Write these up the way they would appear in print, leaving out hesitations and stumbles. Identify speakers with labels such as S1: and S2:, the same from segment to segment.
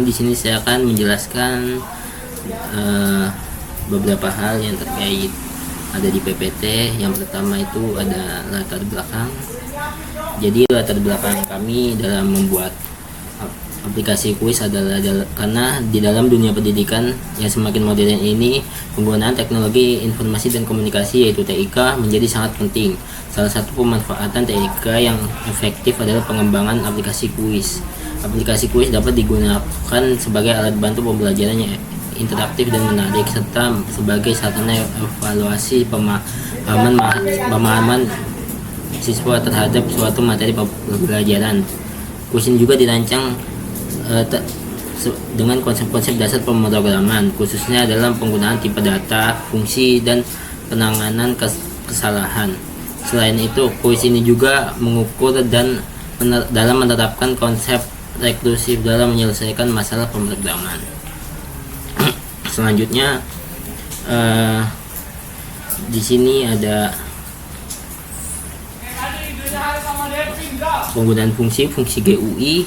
S1: Di sini saya akan menjelaskan beberapa hal yang terkait ada di PPT. Yang pertama itu ada latar belakang. Jadi latar belakang kami dalam membuat aplikasi kuis adalah karena di dalam dunia pendidikan yang semakin modern ini, penggunaan teknologi informasi dan komunikasi yaitu TIK menjadi sangat penting. Salah satu pemanfaatan TIK yang efektif adalah pengembangan aplikasi kuis. Aplikasi kuis dapat digunakan sebagai alat bantu pembelajaran yang interaktif dan menarik, serta sebagai sarana evaluasi pemahaman siswa terhadap suatu materi pembelajaran. Kuis ini juga dirancang dengan konsep-konsep dasar pemrograman, khususnya dalam penggunaan tipe data, fungsi, dan penanganan kesalahan. Selain itu, kuis ini juga mengukur dan dalam menerapkan konsep rekursif dalam menyelesaikan masalah pemrograman. Selanjutnya, di sini ada penggunaan fungsi GUI.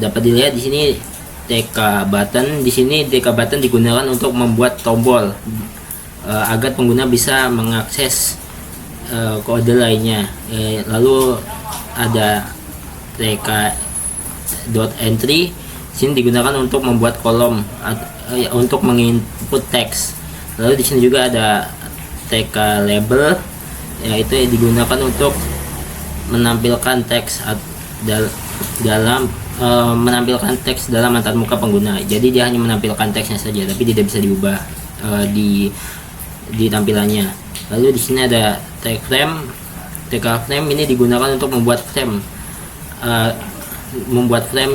S1: Dapat dilihat di sini TK button. Di sini TK button digunakan untuk membuat tombol agar pengguna bisa mengakses kode lainnya. Lalu ada TK .entry. Sini digunakan untuk membuat kolom untuk menginput teks. Lalu di sini juga ada TK label, yaitu digunakan untuk menampilkan teks dalam menampilkan teks dalam antarmuka pengguna. Jadi dia hanya menampilkan teksnya saja, tapi tidak bisa diubah di tampilannya. Lalu di sini ada TK frame. TK frame ini digunakan untuk membuat frame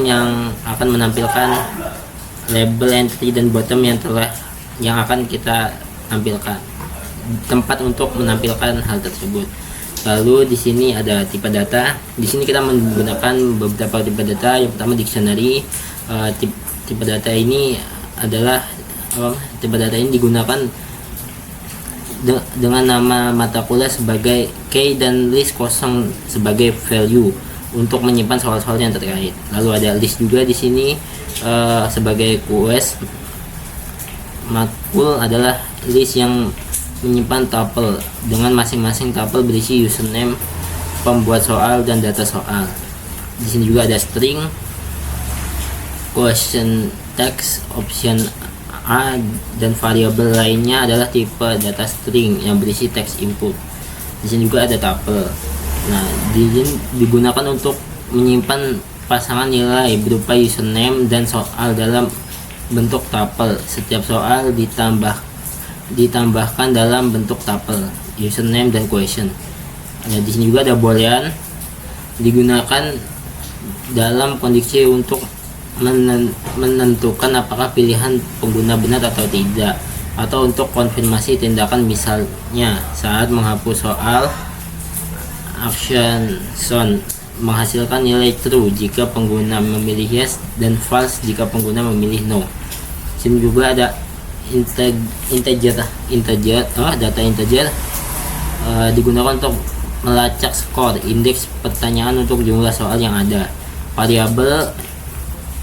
S1: yang akan menampilkan label entry dan bottom yang akan kita tampilkan, tempat untuk menampilkan hal tersebut. Lalu di sini ada tipe data. Di sini kita menggunakan beberapa tipe data. Yang pertama dictionary. Tipe data ini adalah tipe data ini digunakan dengan nama mata kuliah sebagai key dan list kosong sebagai value untuk menyimpan soal-soal yang terkait. Lalu ada list juga di sini sebagai quest. Matkul adalah list yang menyimpan tuple dengan masing-masing tuple berisi username pembuat soal dan data soal. Di sini juga ada string, question text, option A, dan variabel lainnya adalah tipe data string yang berisi teks input. Di sini juga ada tuple. Nah, digunakan untuk menyimpan pasangan nilai berupa username dan soal dalam bentuk tuple. Setiap soal ditambahkan dalam bentuk tuple, username dan question. Nah, di sini juga ada boolean, digunakan dalam kondisi untuk menentukan apakah pilihan pengguna benar atau tidak, atau untuk konfirmasi tindakan, misalnya saat menghapus soal. Action sound menghasilkan nilai true jika pengguna memilih yes dan false jika pengguna memilih no. Sini juga ada data integer digunakan untuk melacak skor, indeks pertanyaan untuk jumlah soal yang ada. Variabel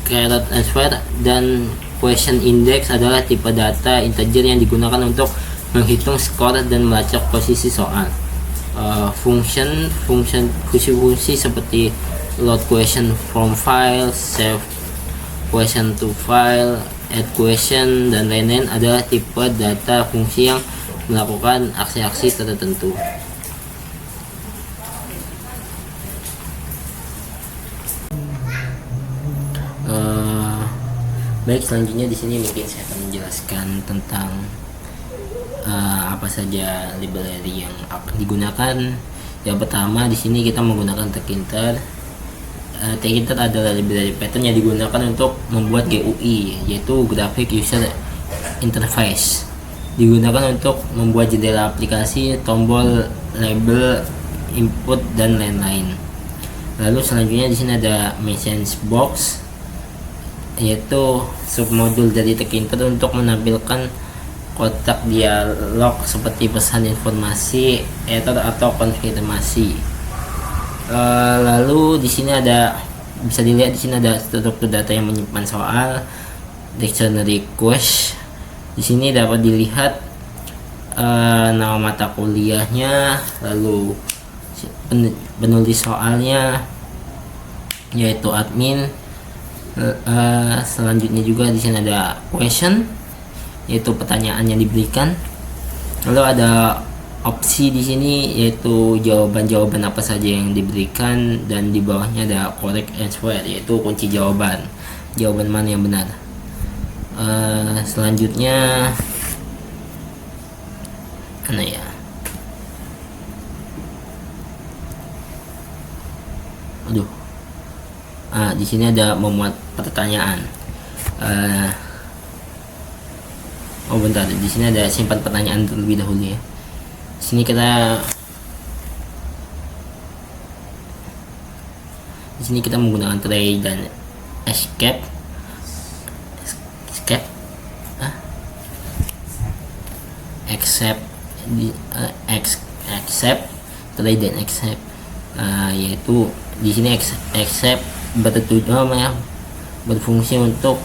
S1: caret answer dan question index adalah tipe data integer yang digunakan untuk menghitung skor dan melacak posisi soal. Fungsi seperti load question from file, save question to file, add question, dan lain-lain adalah tipe data fungsi yang melakukan aksi-aksi tertentu. Baik, selanjutnya di sini mungkin saya akan menjelaskan tentang apa saja library yang akan digunakan. Yang pertama, di sini kita menggunakan Tkinter. Tkinter adalah library pattern yang digunakan untuk membuat GUI, yaitu Graphic User Interface. Digunakan untuk membuat jendela aplikasi, tombol, label, input, dan lain-lain. Lalu selanjutnya di sini ada message box, yaitu submodul dari Tkinter untuk menampilkan kotak dialog seperti pesan informasi, error, atau konfirmasi. Lalu di sini bisa dilihat di sini ada struktur data yang menyimpan soal, dictionary quest. Di sini dapat dilihat nama mata kuliahnya, lalu penulis soalnya yaitu admin. Selanjutnya juga di sini ada question, yaitu pertanyaan yang diberikan. Lalu ada opsi di sini, yaitu jawaban-jawaban apa saja yang diberikan, dan di bawahnya ada correct answer, yaitu kunci jawaban mana yang benar. Selanjutnya mana ya? Di sini ada memuat pertanyaan. Bentar, di sini ada simpan pertanyaan terlebih dahulu ya. Di sini kita menggunakan try dan escape. Accept, try dan accept. Yaitu di sini accept berfungsi untuk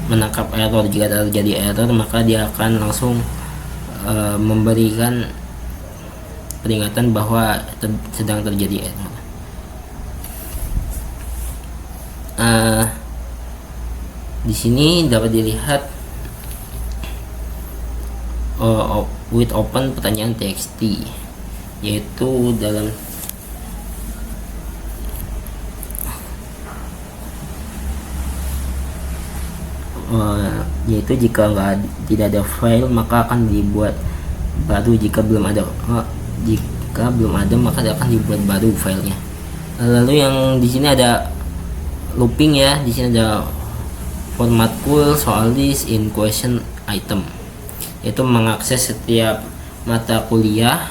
S1: menangkap error. Jika terjadi error, maka dia akan langsung memberikan peringatan bahwa sedang terjadi error. Di sini dapat dilihat with open pertanyaan txt, yaitu dalam yaitu jika tidak ada file maka akan dibuat baru, jika belum ada maka akan dibuat baru filenya. Lalu yang di sini ada looping ya. Di sini ada format cool soal list in question item, yaitu mengakses setiap mata kuliah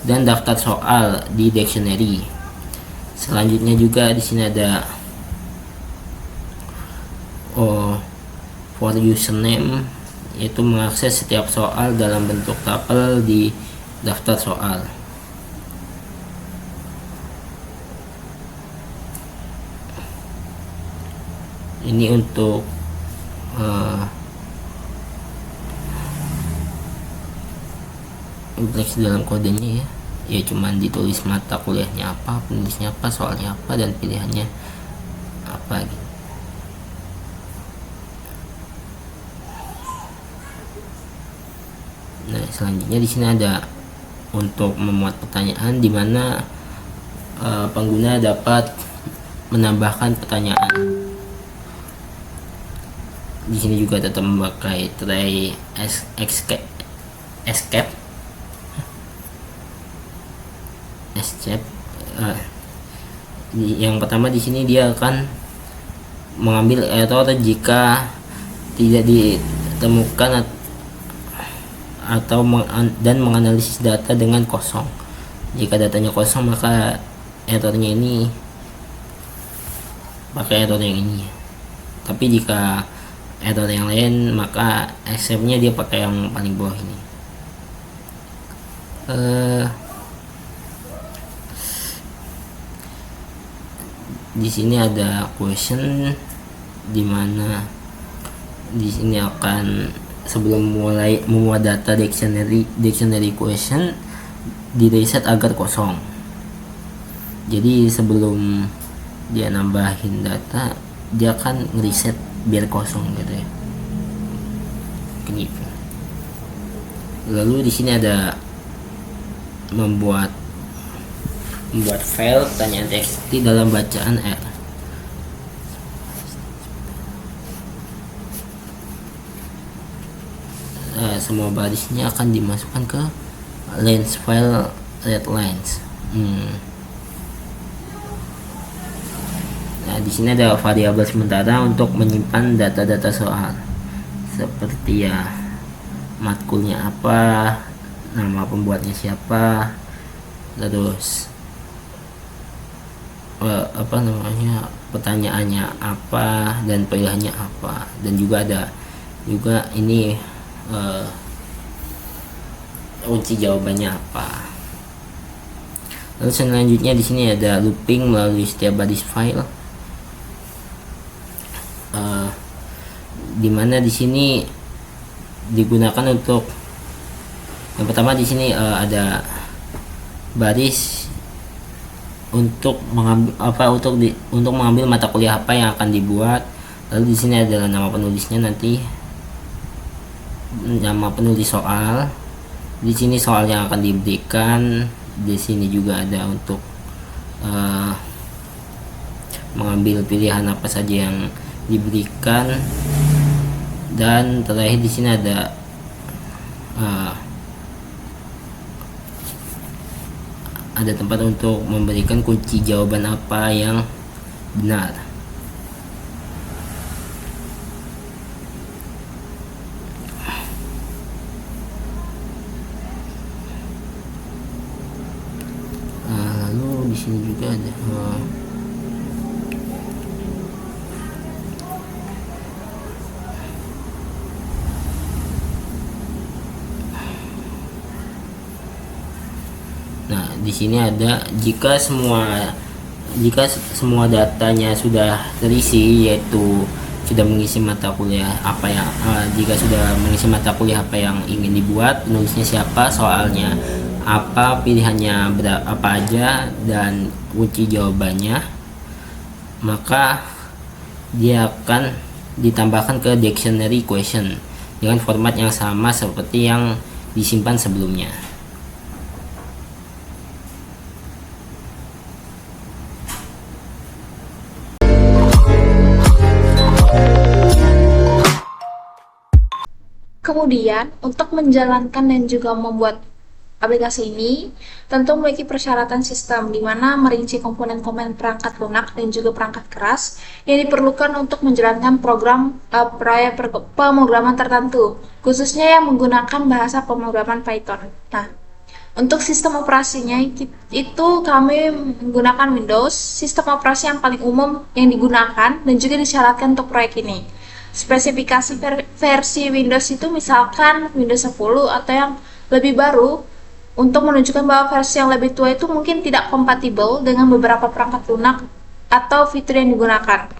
S1: dan daftar soal di dictionary. Selanjutnya juga di sini ada for username, yaitu mengakses setiap soal dalam bentuk tuple di daftar soal. Ini untuk teks dalam kodenya ya cuman ditulis mata kuliahnya apa, penulisnya apa, soalnya apa, dan pilihannya apa gitu. Nah, selanjutnya di sini ada untuk memuat pertanyaan, di mana pengguna dapat menambahkan pertanyaan. Di sini juga tetap memakai try escape. Yang pertama di sini dia akan mengambil error jika tidak ditemukan dan menganalisis data dengan kosong. Jika datanya kosong maka errornya ini pakai error yang ini. Tapi jika error yang lain, maka exceptnya dia pakai yang paling bawah ini. Di sini ada question, dimana di sini akan sebelum mulai memuat data dictionary question di reset agar kosong. Jadi sebelum dia nambahin data, dia akan reset biar kosong gitu ya. Gitu. Lalu di sini ada membuat file pertanyaan txt dalam bacaan R. Semua barisnya akan dimasukkan ke lines file readlines. Nah, di sini ada variabel sementara untuk menyimpan data-data soal, seperti ya matkulnya apa, nama pembuatnya siapa, terus pertanyaannya apa dan pilihannya apa, dan juga ada ini kunci jawabannya apa. Lalu selanjutnya di sini ada looping melalui setiap baris file, dimana di sini digunakan untuk yang pertama. Di sini ada baris untuk mengambil mata kuliah apa yang akan dibuat. Lalu di sini adalah nama penulisnya, nanti nama penulis soal. Di sini soal yang akan diberikan. Di sini juga ada untuk mengambil pilihan apa saja yang diberikan. Dan terakhir di sini ada tempat untuk memberikan kunci jawaban apa yang benar. Lalu di sini juga ada di sini ada jika semua datanya sudah terisi, yaitu sudah mengisi mata kuliah apa yang jika sudah mengisi mata kuliah apa yang ingin dibuat, penulisnya siapa, soalnya apa, pilihannya apa aja, dan kunci jawabannya, maka dia akan ditambahkan ke dictionary question dengan format yang sama seperti yang disimpan sebelumnya.
S2: Kemudian, untuk menjalankan dan juga membuat aplikasi ini, tentu memiliki persyaratan sistem, di mana merinci komponen-komponen perangkat lunak dan juga perangkat keras yang diperlukan untuk menjalankan program pemrograman tertentu, khususnya yang menggunakan bahasa pemrograman Python. Nah, untuk sistem operasinya itu kami menggunakan Windows, sistem operasi yang paling umum yang digunakan dan juga disyaratkan untuk proyek ini. Spesifikasi versi Windows itu misalkan Windows 10 atau yang lebih baru, untuk menunjukkan bahwa versi yang lebih tua itu mungkin tidak kompatibel dengan beberapa perangkat lunak atau fitur yang digunakan.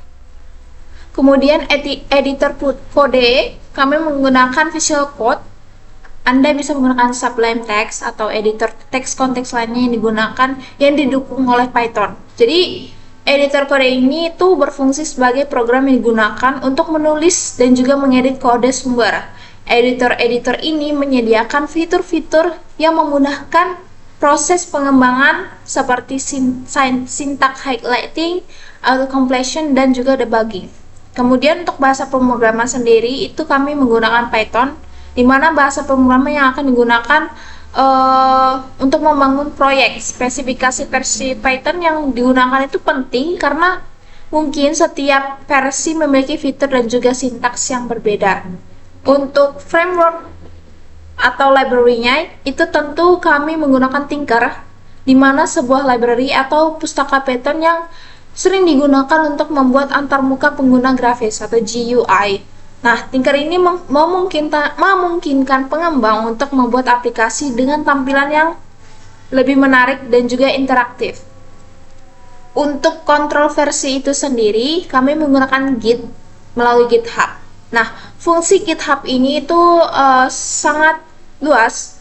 S2: Kemudian editor kode, kami menggunakan Visual Code. Anda bisa menggunakan Sublime Text atau editor teks konteks lainnya yang didukung oleh Python. Jadi editor kode ini tuh berfungsi sebagai program yang digunakan untuk menulis dan juga mengedit kode sumber. Editor-editor ini menyediakan fitur-fitur yang memudahkan proses pengembangan seperti syntax highlighting, auto-completion, dan juga debugging. Kemudian untuk bahasa pemrograman sendiri itu kami menggunakan Python, di mana bahasa pemrograman yang akan digunakan untuk membangun proyek. Spesifikasi versi Python yang digunakan itu penting karena mungkin setiap versi memiliki fitur dan juga sintaks yang berbeda. Untuk framework atau library-nya itu tentu kami menggunakan Tinker, di mana sebuah library atau pustaka Python yang sering digunakan untuk membuat antarmuka pengguna grafis atau GUI. Nah, Tinker ini memungkinkan pengembang untuk membuat aplikasi dengan tampilan yang lebih menarik dan juga interaktif. Untuk kontrol versi itu sendiri, kami menggunakan Git melalui GitHub. Nah, fungsi GitHub ini itu sangat luas.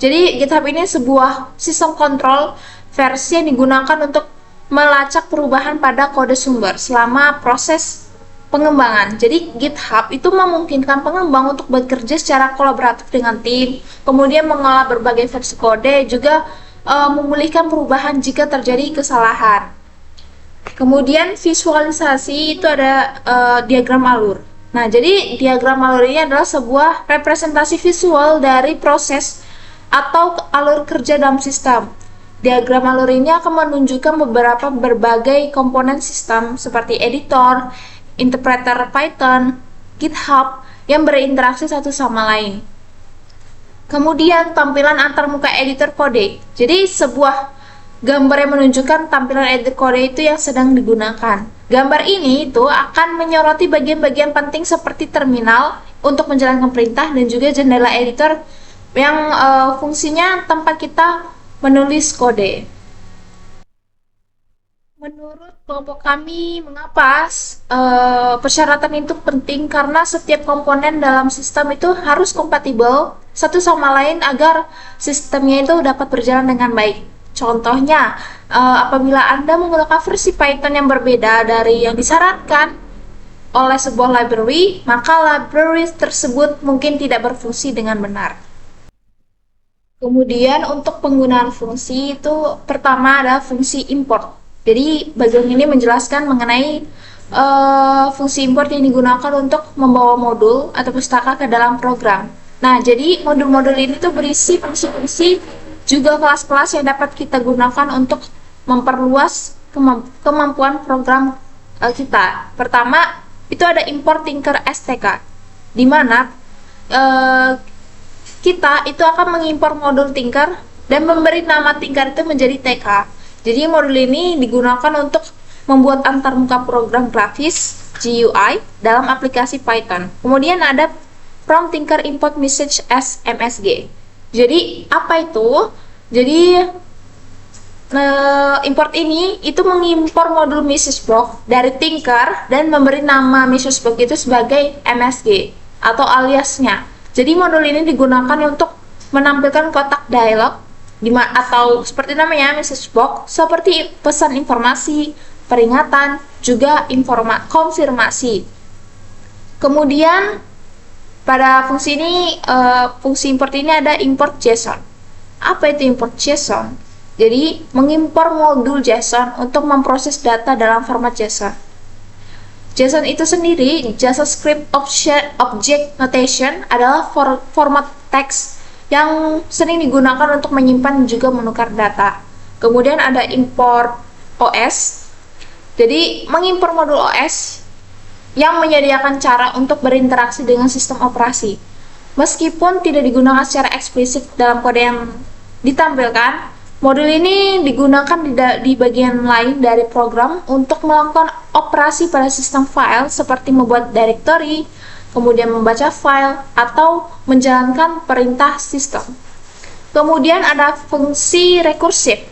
S2: Jadi, GitHub ini sebuah sistem kontrol versi yang digunakan untuk melacak perubahan pada kode sumber selama proses pengembangan. Jadi GitHub itu memungkinkan pengembang untuk bekerja secara kolaboratif dengan tim, kemudian mengolah berbagai versi kode, juga memulihkan perubahan jika terjadi kesalahan. Kemudian visualisasi itu ada diagram alur. Nah, jadi diagram alur ini adalah sebuah representasi visual dari proses atau alur kerja dalam sistem. Diagram alur ini akan menunjukkan berbagai komponen sistem seperti editor, interpreter Python, GitHub yang berinteraksi satu sama lain. Kemudian tampilan antarmuka editor kode. Jadi sebuah gambar yang menunjukkan tampilan editor kode itu yang sedang digunakan. Gambar ini itu akan menyoroti bagian-bagian penting seperti terminal untuk menjalankan perintah dan juga jendela editor yang fungsinya tempat kita menulis kode. Menurut kelompok kami, mengapa persyaratan itu penting? Karena setiap komponen dalam sistem itu harus kompatibel satu sama lain agar sistemnya itu dapat berjalan dengan baik. Contohnya, apabila Anda menggunakan versi Python yang berbeda dari yang disyaratkan oleh sebuah library, maka library tersebut mungkin tidak berfungsi dengan benar. Kemudian untuk penggunaan fungsi itu pertama adalah fungsi import. Jadi bagian ini menjelaskan mengenai fungsi import yang digunakan untuk membawa modul atau pustaka ke dalam program. Nah, jadi modul-modul ini tuh berisi fungsi-fungsi juga kelas-kelas yang dapat kita gunakan untuk memperluas kemampuan program kita. Pertama, itu ada import Tinker STK, di mana kita itu akan mengimpor modul Tinker dan memberi nama Tinker itu menjadi TK. Jadi modul ini digunakan untuk membuat antarmuka program grafis GUI dalam aplikasi Python. Kemudian ada from Tinker import message as MSG. Jadi apa itu? Jadi import ini itu mengimpor modul message block dari Tinker dan memberi nama message block itu sebagai MSG atau aliasnya. Jadi modul ini digunakan untuk menampilkan kotak dialog atau seperti namanya message box seperti pesan informasi, peringatan, juga konfirmasi. Kemudian pada fungsi ini, fungsi import ini ada import JSON. Apa itu import JSON? Jadi mengimpor modul JSON untuk memproses data dalam format JSON. JSON itu sendiri, JavaScript Object Notation, adalah format teks yang sering digunakan untuk menyimpan dan juga menukar data. Kemudian ada import OS. Jadi mengimpor modul OS yang menyediakan cara untuk berinteraksi dengan sistem operasi. Meskipun tidak digunakan secara eksplisit dalam kode yang ditampilkan, modul ini digunakan di bagian lain dari program untuk melakukan operasi pada sistem file seperti membuat directory, kemudian membaca file, atau menjalankan perintah sistem. Kemudian ada fungsi rekursif.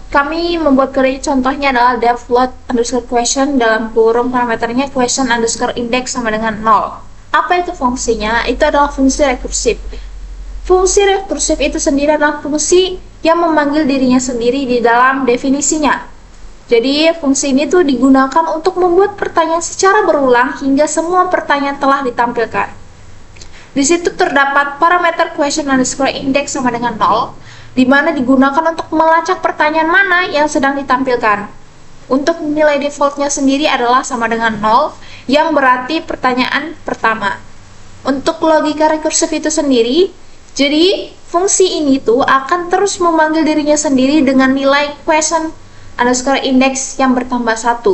S2: Kami membuat query, contohnya adalah def float underscore question, dalam kurung parameternya question underscore index sama dengan 0. Apa itu fungsinya? Itu adalah fungsi rekursif. Fungsi rekursif itu sendiri adalah fungsi yang memanggil dirinya sendiri di dalam definisinya. Jadi fungsi ini tuh digunakan untuk membuat pertanyaan secara berulang hingga semua pertanyaan telah ditampilkan. Di situ terdapat parameter question underscore index sama dengan 0, di mana digunakan untuk melacak pertanyaan mana yang sedang ditampilkan. Untuk nilai defaultnya sendiri adalah sama dengan 0, yang berarti pertanyaan pertama. Untuk logika rekursif itu sendiri, jadi fungsi ini tuh akan terus memanggil dirinya sendiri dengan nilai question underscore index yang bertambah 1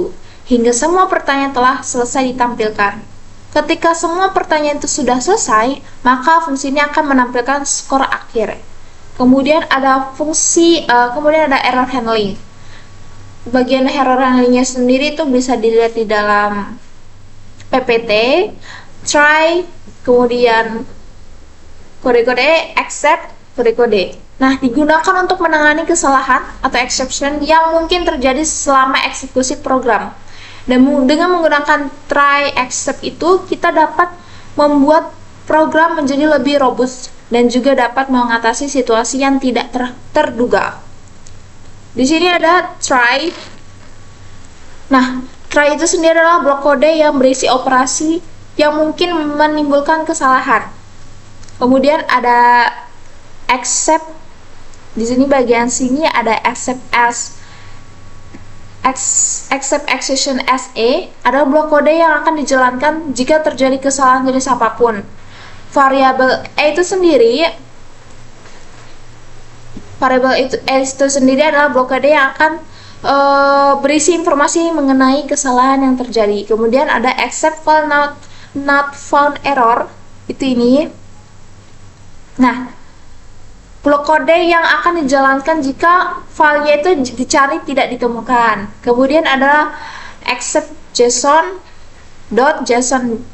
S2: hingga semua pertanyaan telah selesai ditampilkan. Ketika semua pertanyaan itu sudah selesai, maka fungsi ini akan menampilkan skor akhir. Kemudian ada kemudian ada error handling. Bagian error handlingnya sendiri itu bisa dilihat di dalam PPT, try, kemudian kode-kode, accept, kode-kode. Nah, digunakan untuk menangani kesalahan atau exception yang mungkin terjadi selama eksekusi program. Dan dengan menggunakan try, accept itu, kita dapat membuat program menjadi lebih robust dan juga dapat mengatasi situasi yang tidak terduga. Di sini ada try. Nah, try itu sendiri adalah blok kode yang berisi operasi yang mungkin menimbulkan kesalahan. Kemudian ada accept. Di sini bagian sini ada accept as. Accept exception as A adalah blok kode yang akan dijalankan jika terjadi kesalahan jenis apapun. Variabel A itu sendiri adalah blok kode yang akan berisi informasi mengenai kesalahan yang terjadi. Kemudian ada accept file not found error, itu ini. Nah, blok kode yang akan dijalankan jika filenya itu dicari tidak ditemukan. Kemudian ada accept JSON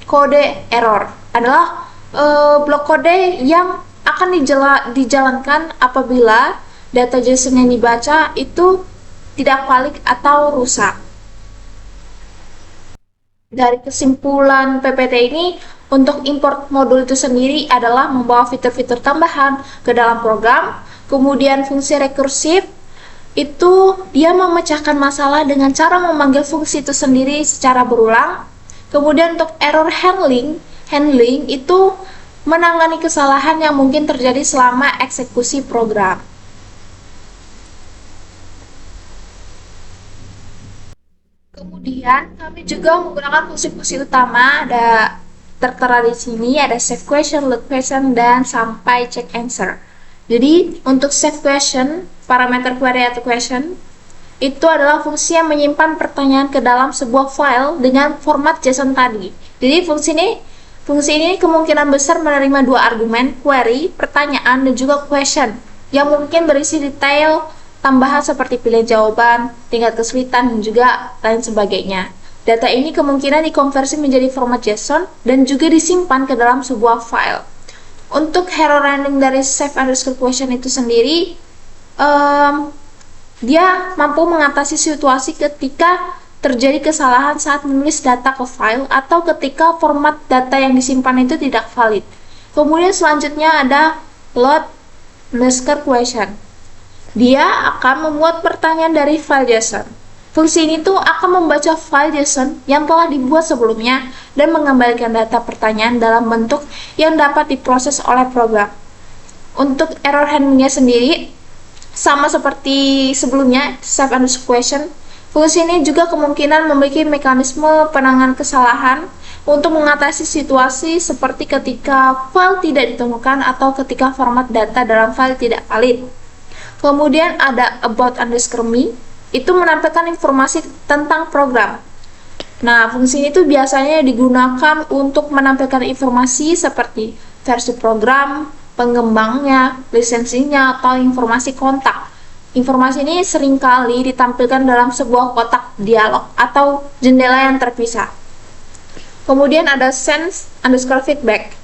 S2: kode error, adalah blok kode yang akan dijalankan apabila data JSON yang dibaca itu tidak valid atau rusak. Dari kesimpulan PPT ini, untuk import modul itu sendiri adalah membawa fitur-fitur tambahan ke dalam program. Kemudian fungsi rekursif itu dia memecahkan masalah dengan cara memanggil fungsi itu sendiri secara berulang. Kemudian untuk error handling itu menangani kesalahan yang mungkin terjadi selama eksekusi program. Kemudian kami juga menggunakan fungsi-fungsi utama, ada tertera di sini, ada save question, load question, dan sampai check answer. Jadi untuk save question, parameter query atau question, itu adalah fungsi yang menyimpan pertanyaan ke dalam sebuah file dengan format JSON tadi. Jadi fungsi ini kemungkinan besar menerima dua argumen, query, pertanyaan, dan juga question, yang mungkin berisi detail tambahan seperti pilihan jawaban, tingkat kesulitan, dan juga lain sebagainya. Data ini kemungkinan dikonversi menjadi format JSON dan juga disimpan ke dalam sebuah file. Untuk hero handling dari save_question itu sendiri, dia mampu mengatasi situasi ketika terjadi kesalahan saat menulis data ke file atau ketika format data yang disimpan itu tidak valid. Kemudian selanjutnya ada load_question. Dia akan memuat pertanyaan dari file JSON. Fungsi ini tuh akan membaca file JSON yang telah dibuat sebelumnya dan mengembalikan data pertanyaan dalam bentuk yang dapat diproses oleh program. Untuk error handlingnya sendiri, sama seperti sebelumnya, save_question, fungsi ini juga kemungkinan memiliki mekanisme penanganan kesalahan untuk mengatasi situasi seperti ketika file tidak ditemukan atau ketika format data dalam file tidak valid. Kemudian ada about_me, itu menampilkan informasi tentang program. Nah, fungsi ini tuh biasanya digunakan untuk menampilkan informasi seperti versi program, pengembangnya, lisensinya, atau informasi kontak. Informasi ini seringkali ditampilkan dalam sebuah kotak dialog atau jendela yang terpisah. Kemudian ada send_feedback.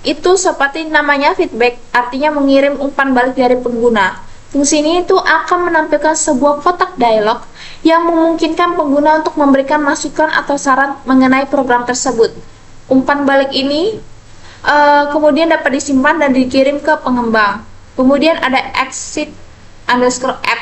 S2: Itu seperti namanya feedback, artinya mengirim umpan balik dari pengguna. Fungsi ini itu akan menampilkan sebuah kotak dialog yang memungkinkan pengguna untuk memberikan masukan atau saran mengenai program tersebut. Umpan balik ini kemudian dapat disimpan dan dikirim ke pengembang. Kemudian ada exit_app,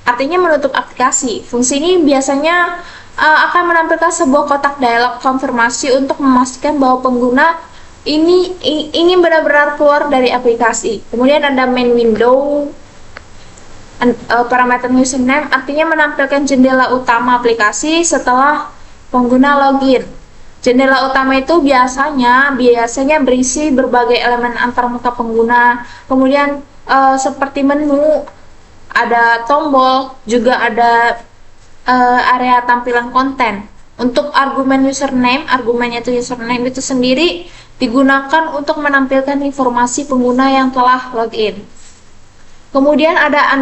S2: artinya menutup aplikasi. Fungsi ini biasanya akan menampilkan sebuah kotak dialog konfirmasi untuk memastikan bahwa pengguna ini ingin benar-benar keluar dari aplikasi. Kemudian ada main window. Parameter username artinya menampilkan jendela utama aplikasi setelah pengguna login. Jendela utama itu biasanya berisi berbagai elemen antarmuka pengguna. Kemudian seperti menu, ada tombol, juga ada area tampilan konten. Untuk argumen username, argumennya itu username itu sendiri digunakan untuk menampilkan informasi pengguna yang telah login. Kemudian ada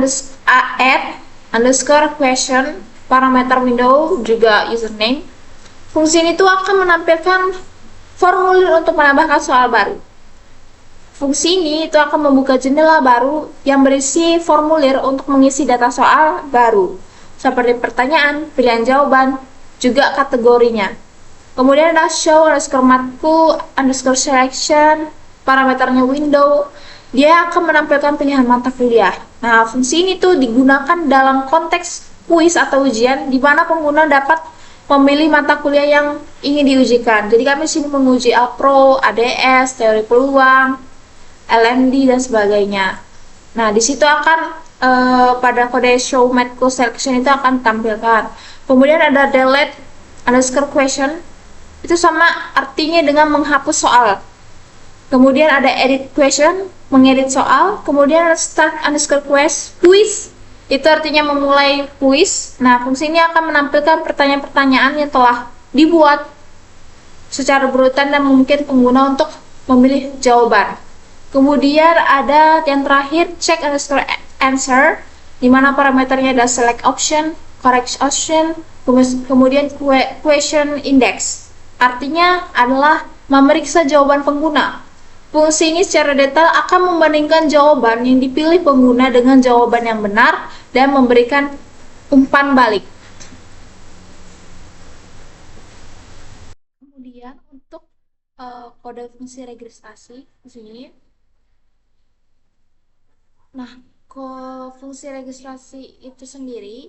S2: add_question, parameter window, juga username. Fungsi ini tuh akan menampilkan formulir untuk menambahkan soal baru. Fungsi ini itu akan membuka jendela baru yang berisi formulir untuk mengisi data soal baru, seperti pertanyaan, pilihan jawaban, juga kategorinya. Kemudian ada show underscore matkul underscore selection, parameternya window, dia akan menampilkan pilihan mata kuliah. Nah, fungsi ini tuh digunakan dalam konteks kuis atau ujian di mana pengguna dapat memilih mata kuliah yang ingin diujikan. Jadi kami sini menguji APRO, ADS, teori peluang, LMD dan sebagainya. Nah, di situ akan pada kode show matkul selection itu akan tampilkan. Kemudian ada delete underscore question, itu sama artinya dengan menghapus soal. Kemudian ada edit question, mengedit soal. Kemudian start underscore quiz, itu artinya memulai kuis. Nah, fungsi ini akan menampilkan pertanyaan-pertanyaan yang telah dibuat secara berurutan dan memungkinkan pengguna untuk memilih jawaban. Kemudian ada yang terakhir check underscore answer, di mana parameternya ada select option, correct option, kemudian question index. Artinya adalah memeriksa jawaban pengguna. Fungsi ini secara detail akan membandingkan jawaban yang dipilih pengguna dengan jawaban yang benar dan memberikan umpan balik. Kemudian untuk kode fungsi registrasi di sini. Nah, fungsi registrasi itu sendiri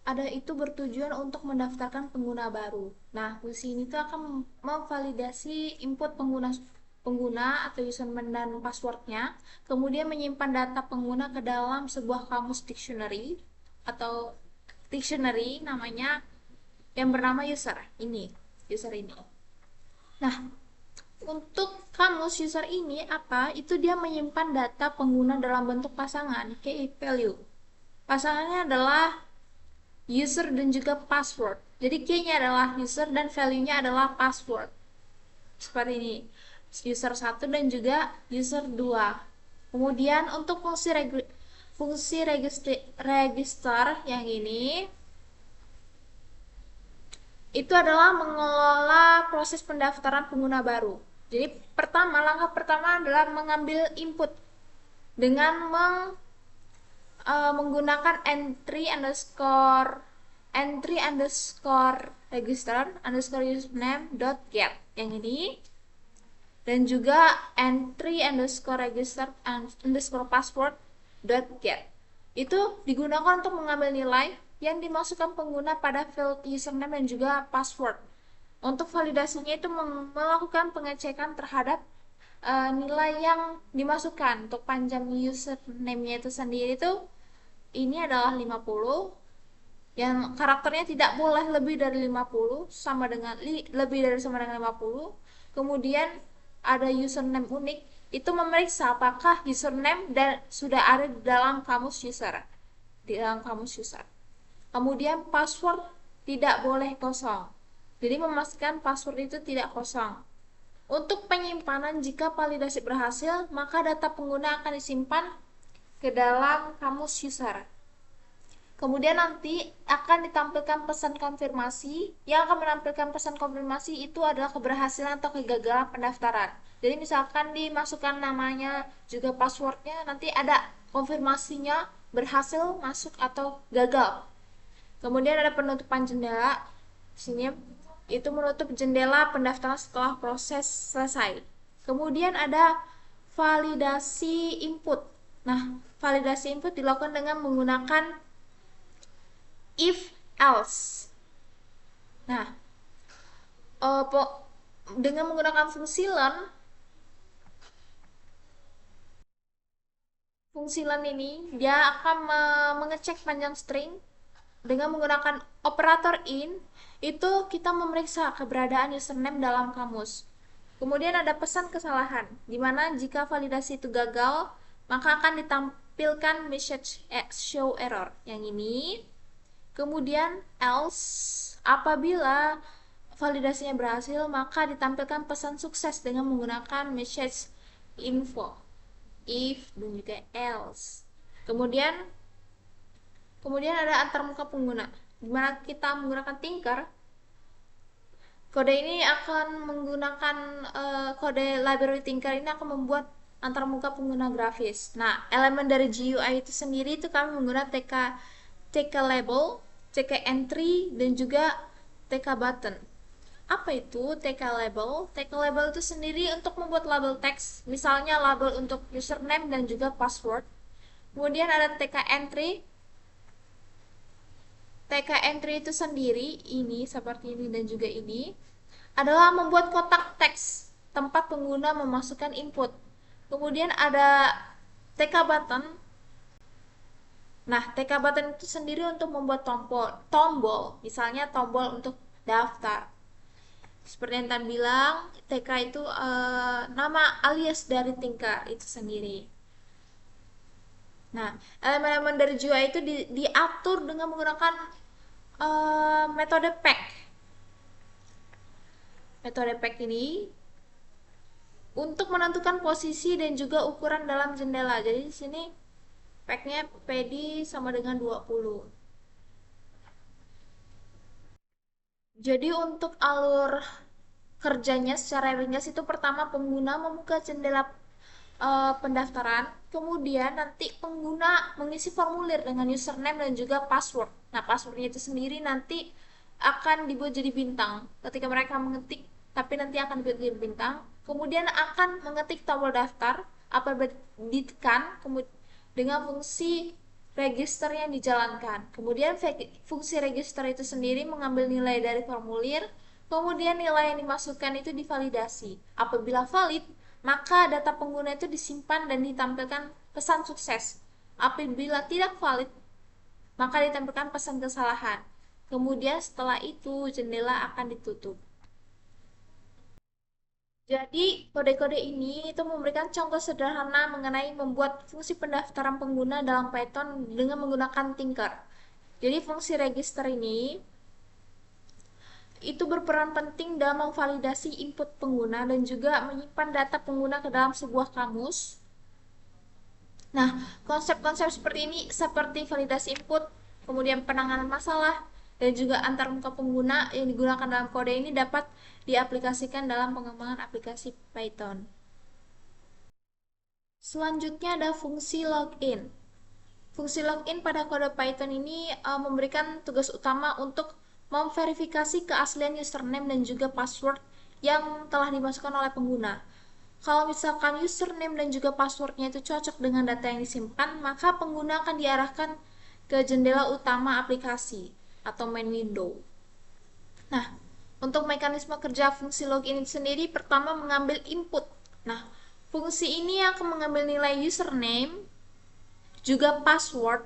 S2: ada itu bertujuan untuk mendaftarkan pengguna baru. Nah, fungsi ini tuh akan memvalidasi input pengguna atau username dan passwordnya, kemudian menyimpan data pengguna ke dalam sebuah kamus dictionary atau dictionary namanya yang bernama user ini. Nah, untuk kamus user ini itu dia menyimpan data pengguna dalam bentuk pasangan key value. Pasangannya adalah user dan juga password. Jadi key-nya adalah user dan value-nya adalah password. Seperti ini. User 1 dan juga user 2. Kemudian untuk fungsi register yang ini itu adalah mengelola proses pendaftaran pengguna baru. Jadi langkah pertama adalah mengambil input dengan menggunakan entry underscore register underscore username dot get yang ini, dan juga entry underscore register underscore password dot get. Itu digunakan untuk mengambil nilai yang dimasukkan pengguna pada field username dan juga password. Untuk validasinya itu melakukan pengecekan terhadap nilai yang dimasukkan. Untuk panjang username-nya itu sendiri itu ini adalah 50, yang karakternya tidak boleh lebih dari 50 sama dengan lebih dari sama dengan 50. Kemudian ada username unik, itu memeriksa apakah username dan sudah ada di dalam kamus user. Kemudian password tidak boleh kosong. Jadi memastikan password itu tidak kosong. Untuk penyimpanan, jika validasi berhasil, maka data pengguna akan disimpan ke dalam kamus user. Kemudian nanti akan ditampilkan pesan konfirmasi. Yang akan menampilkan pesan konfirmasi itu adalah keberhasilan atau kegagalan pendaftaran. Jadi misalkan dimasukkan namanya juga passwordnya, nanti ada konfirmasinya berhasil masuk atau gagal. Kemudian ada penutupan jendela. Sini itu menutup jendela pendaftaran setelah proses selesai. Kemudian ada validasi input. Nah, validasi input dilakukan dengan menggunakan if else. Nah, dengan menggunakan fungsi learn ini dia akan mengecek panjang string. Dengan menggunakan operator in, itu kita memeriksa keberadaan username dalam kamus. Kemudian ada pesan kesalahan, di mana jika validasi itu gagal, maka akan ditampilkan message show error yang ini. Kemudian else, apabila validasinya berhasil, maka ditampilkan pesan sukses dengan menggunakan message info, if dan juga else. Kemudian ada antarmuka pengguna, di mana kita menggunakan Tinker. Kode ini akan menggunakan kode library Tinker ini akan membuat antarmuka pengguna grafis. Nah, elemen dari GUI itu sendiri itu kami menggunakan TK label, TK entry, dan juga TK button. Apa itu TK label? TK label itu sendiri untuk membuat label teks, misalnya label untuk username dan juga password. Kemudian ada TK entry. TK entry itu sendiri, ini seperti ini dan juga ini, adalah membuat kotak teks tempat pengguna memasukkan input. Kemudian ada TK button. Nah, TK button itu sendiri untuk membuat tombol, misalnya tombol untuk daftar. Seperti yang tadi bilang, TK itu nama alias dari Tinker itu sendiri. Nah, elemen-elemen dari GUI itu diatur dengan menggunakan metode pack. Metode pack ini untuk menentukan posisi dan juga ukuran dalam jendela. Jadi di sini packnya PD sama dengan 20. Jadi untuk alur kerjanya secara ringkas itu pertama pengguna membuka jendela pendaftaran, kemudian nanti pengguna mengisi formulir dengan username dan juga password. Nah, passwordnya itu sendiri nanti akan dibuat jadi bintang ketika mereka mengetik, tapi nanti akan dibuat jadi bintang. Kemudian akan mengetik tombol daftar apabila ditekan, dengan fungsi register yang dijalankan. Kemudian fungsi register itu sendiri mengambil nilai dari formulir, kemudian nilai yang dimasukkan itu divalidasi. Apabila valid, maka data pengguna itu disimpan dan ditampilkan pesan sukses. Apabila tidak valid, maka ditampilkan pesan kesalahan. Kemudian setelah itu jendela akan ditutup. Jadi, kode-kode ini itu memberikan contoh sederhana mengenai membuat fungsi pendaftaran pengguna dalam Python dengan menggunakan Tinker. Jadi, fungsi register ini itu berperan penting dalam memvalidasi input pengguna dan juga menyimpan data pengguna ke dalam sebuah kamus. Nah, konsep-konsep seperti ini seperti validasi input, kemudian penanganan masalah, dan juga antarmuka pengguna yang digunakan dalam kode ini dapat diaplikasikan dalam pengembangan aplikasi Python. Selanjutnya ada fungsi login. Fungsi login pada kode Python ini memberikan tugas utama untuk memverifikasi keaslian username dan juga password yang telah dimasukkan oleh pengguna. Kalau misalkan username dan juga passwordnya itu cocok dengan data yang disimpan, maka pengguna akan diarahkan ke jendela utama aplikasi atau main window. Nah, untuk mekanisme kerja fungsi login sendiri, pertama mengambil input. Nah, fungsi ini akan mengambil nilai username juga password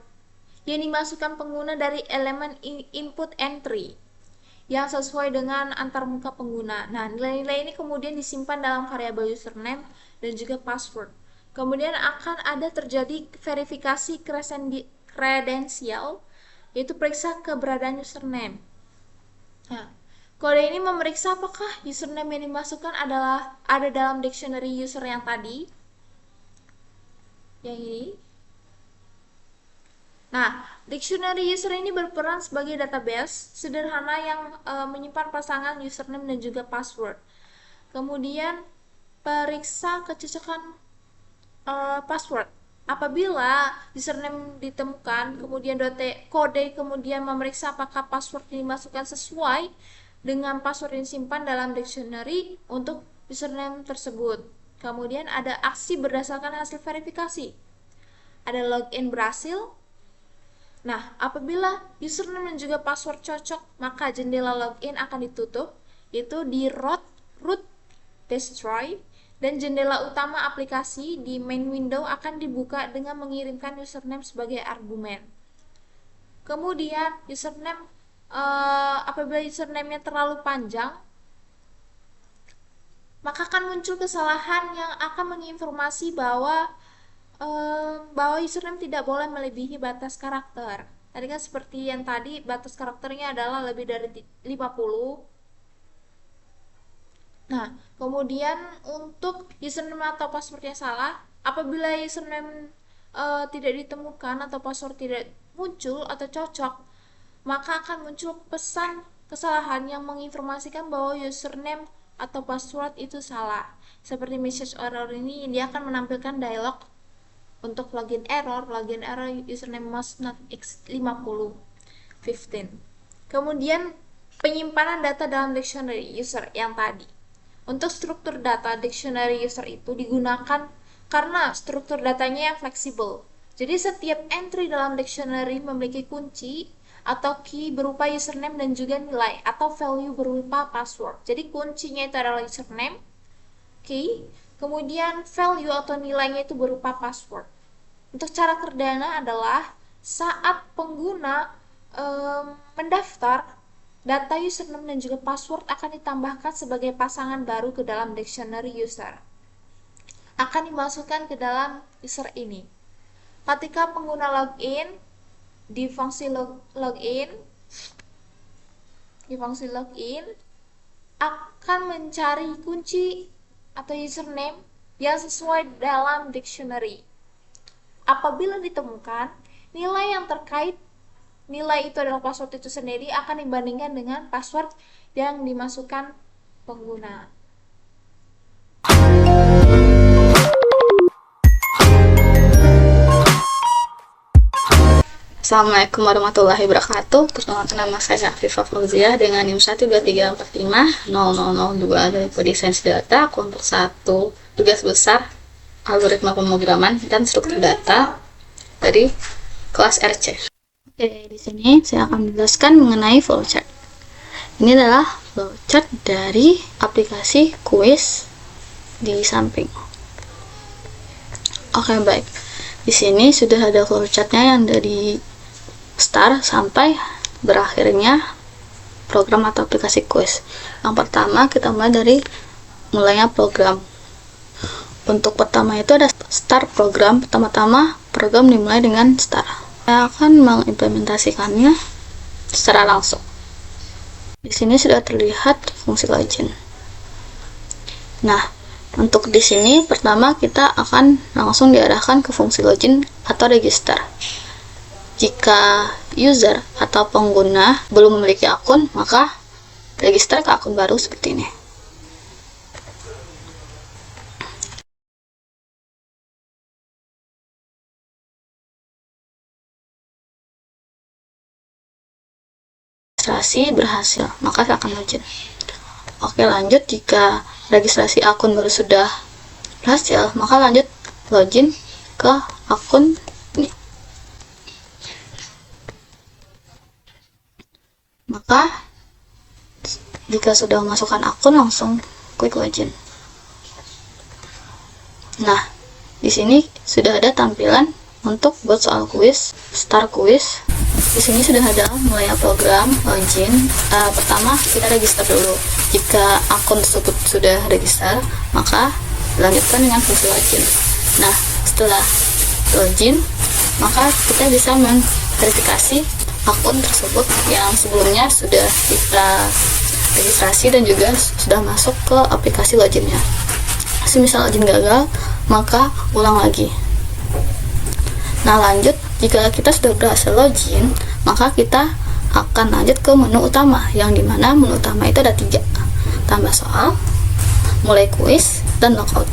S2: yang dimasukkan pengguna dari elemen input entry yang sesuai dengan antarmuka pengguna. Nah, nilai-nilai ini kemudian disimpan dalam variabel username dan juga password. Kemudian akan ada terjadi verifikasi kredensial, yaitu periksa keberadaan username. Nah, kode ini memeriksa apakah username yang dimasukkan adalah ada dalam dictionary user yang tadi, yang ini. Nah, dictionary user ini berperan sebagai database sederhana yang menyimpan pasangan username dan juga password. Kemudian periksa kecocokan password. Apabila username ditemukan, kemudian kode kemudian memeriksa apakah password yang dimasukkan sesuai dengan password yang disimpan dalam dictionary untuk username tersebut. Kemudian ada aksi berdasarkan hasil verifikasi. Ada login berhasil. Nah, apabila username dan juga password cocok, maka jendela login akan ditutup, yaitu di root destroy, dan jendela utama aplikasi di main window akan dibuka dengan mengirimkan username sebagai argumen. Kemudian username apabila username-nya terlalu panjang, maka akan muncul kesalahan yang akan menginformasi bahwa username tidak boleh melebihi batas karakter. Tadi kan seperti yang tadi, batas karakternya adalah lebih dari 50. Nah, kemudian untuk username atau passwordnya salah, apabila username tidak ditemukan atau password tidak muncul atau cocok, maka akan muncul pesan kesalahan yang menginformasikan bahwa username atau password itu salah. Seperti message error ini, dia akan menampilkan dialog untuk login error username must not exceed 15. Kemudian penyimpanan data dalam dictionary user yang tadi. Untuk struktur data dictionary user itu digunakan karena struktur datanya yang fleksibel. Jadi setiap entry dalam dictionary memiliki kunci atau key berupa username dan juga nilai atau value berupa password. Jadi kuncinya itu adalah username, key, kemudian value atau nilainya itu berupa password. Untuk cara perdana adalah saat pengguna mendaftar, data username dan juga password akan ditambahkan sebagai pasangan baru ke dalam dictionary user. Akan dimasukkan ke dalam user ini. Ketika pengguna login, di fungsi login akan mencari kunci atau username yang sesuai dalam dictionary. Apabila ditemukan, nilai yang terkait nilai itu adalah password itu sendiri akan dibandingkan dengan password yang dimasukkan pengguna.
S3: Assalamualaikum warahmatullahi wabarakatuh. Perkenalkan, nama saya Afifah Fauziah dengan NIM 123450002 dari Prodi Sains Data, kelompok 1, tugas besar algoritma pemrograman dan struktur data dari kelas RC. Oke, di sini saya akan menjelaskan mengenai flowchart. Ini adalah flowchart dari aplikasi kuis di samping. Oke, baik. Di sini sudah ada flowchartnya yang dari start sampai berakhirnya program atau aplikasi kuis. Yang pertama kita mulai dari mulainya program. Untuk pertama itu ada start program. Pertama-tama program dimulai dengan start. Saya akan mengimplementasikannya secara langsung. Di sini sudah terlihat fungsi login. Nah, untuk di sini pertama kita akan langsung diarahkan ke fungsi login atau register. Jika user atau pengguna belum memiliki akun, maka register ke akun baru seperti ini. Registrasi berhasil, maka akan login. Oke, lanjut. Jika registrasi akun baru sudah berhasil, maka lanjut login ke akun ini. Maka jika sudah memasukkan akun, langsung klik login. Nah, di sini sudah ada tampilan untuk buat soal kuis, start kuis. Di sini sudah ada mulai program login. Pertama kita register dulu. Jika akun tersebut sudah register, maka lanjutkan dengan fungsi login. Nah, setelah login, maka kita bisa memverifikasi akun tersebut yang sebelumnya sudah kita registrasi dan juga sudah masuk ke aplikasi loginnya. Semisal login gagal, maka ulang lagi. Nah, lanjut, jika kita sudah berhasil login, maka kita akan lanjut ke menu utama, yang dimana menu utama itu ada 3: tambah soal, mulai kuis, dan logout.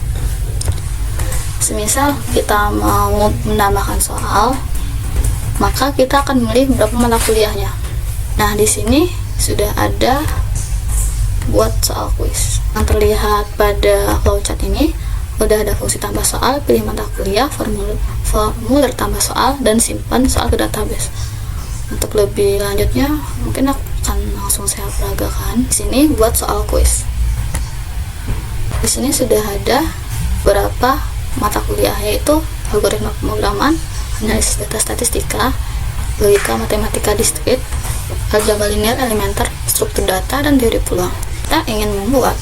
S3: Semisal kita mau menambahkan soal, maka kita akan memilih beberapa mata kuliahnya. Nah, di sini sudah ada buat soal kuis. Yang terlihat pada flowchart ini udah ada fungsi tambah soal, pilih mata kuliah, formulir tambah soal, dan simpan soal ke database. Untuk lebih lanjutnya, mungkin akan langsung saya peragakan. Di sini buat soal kuis. Di sini sudah ada beberapa mata kuliah, yaitu algoritma pemrograman, analisis data statistika, logika matematika diskrit, aljabar linear elementer, struktur data, dan teori peluang. Kita ingin membuat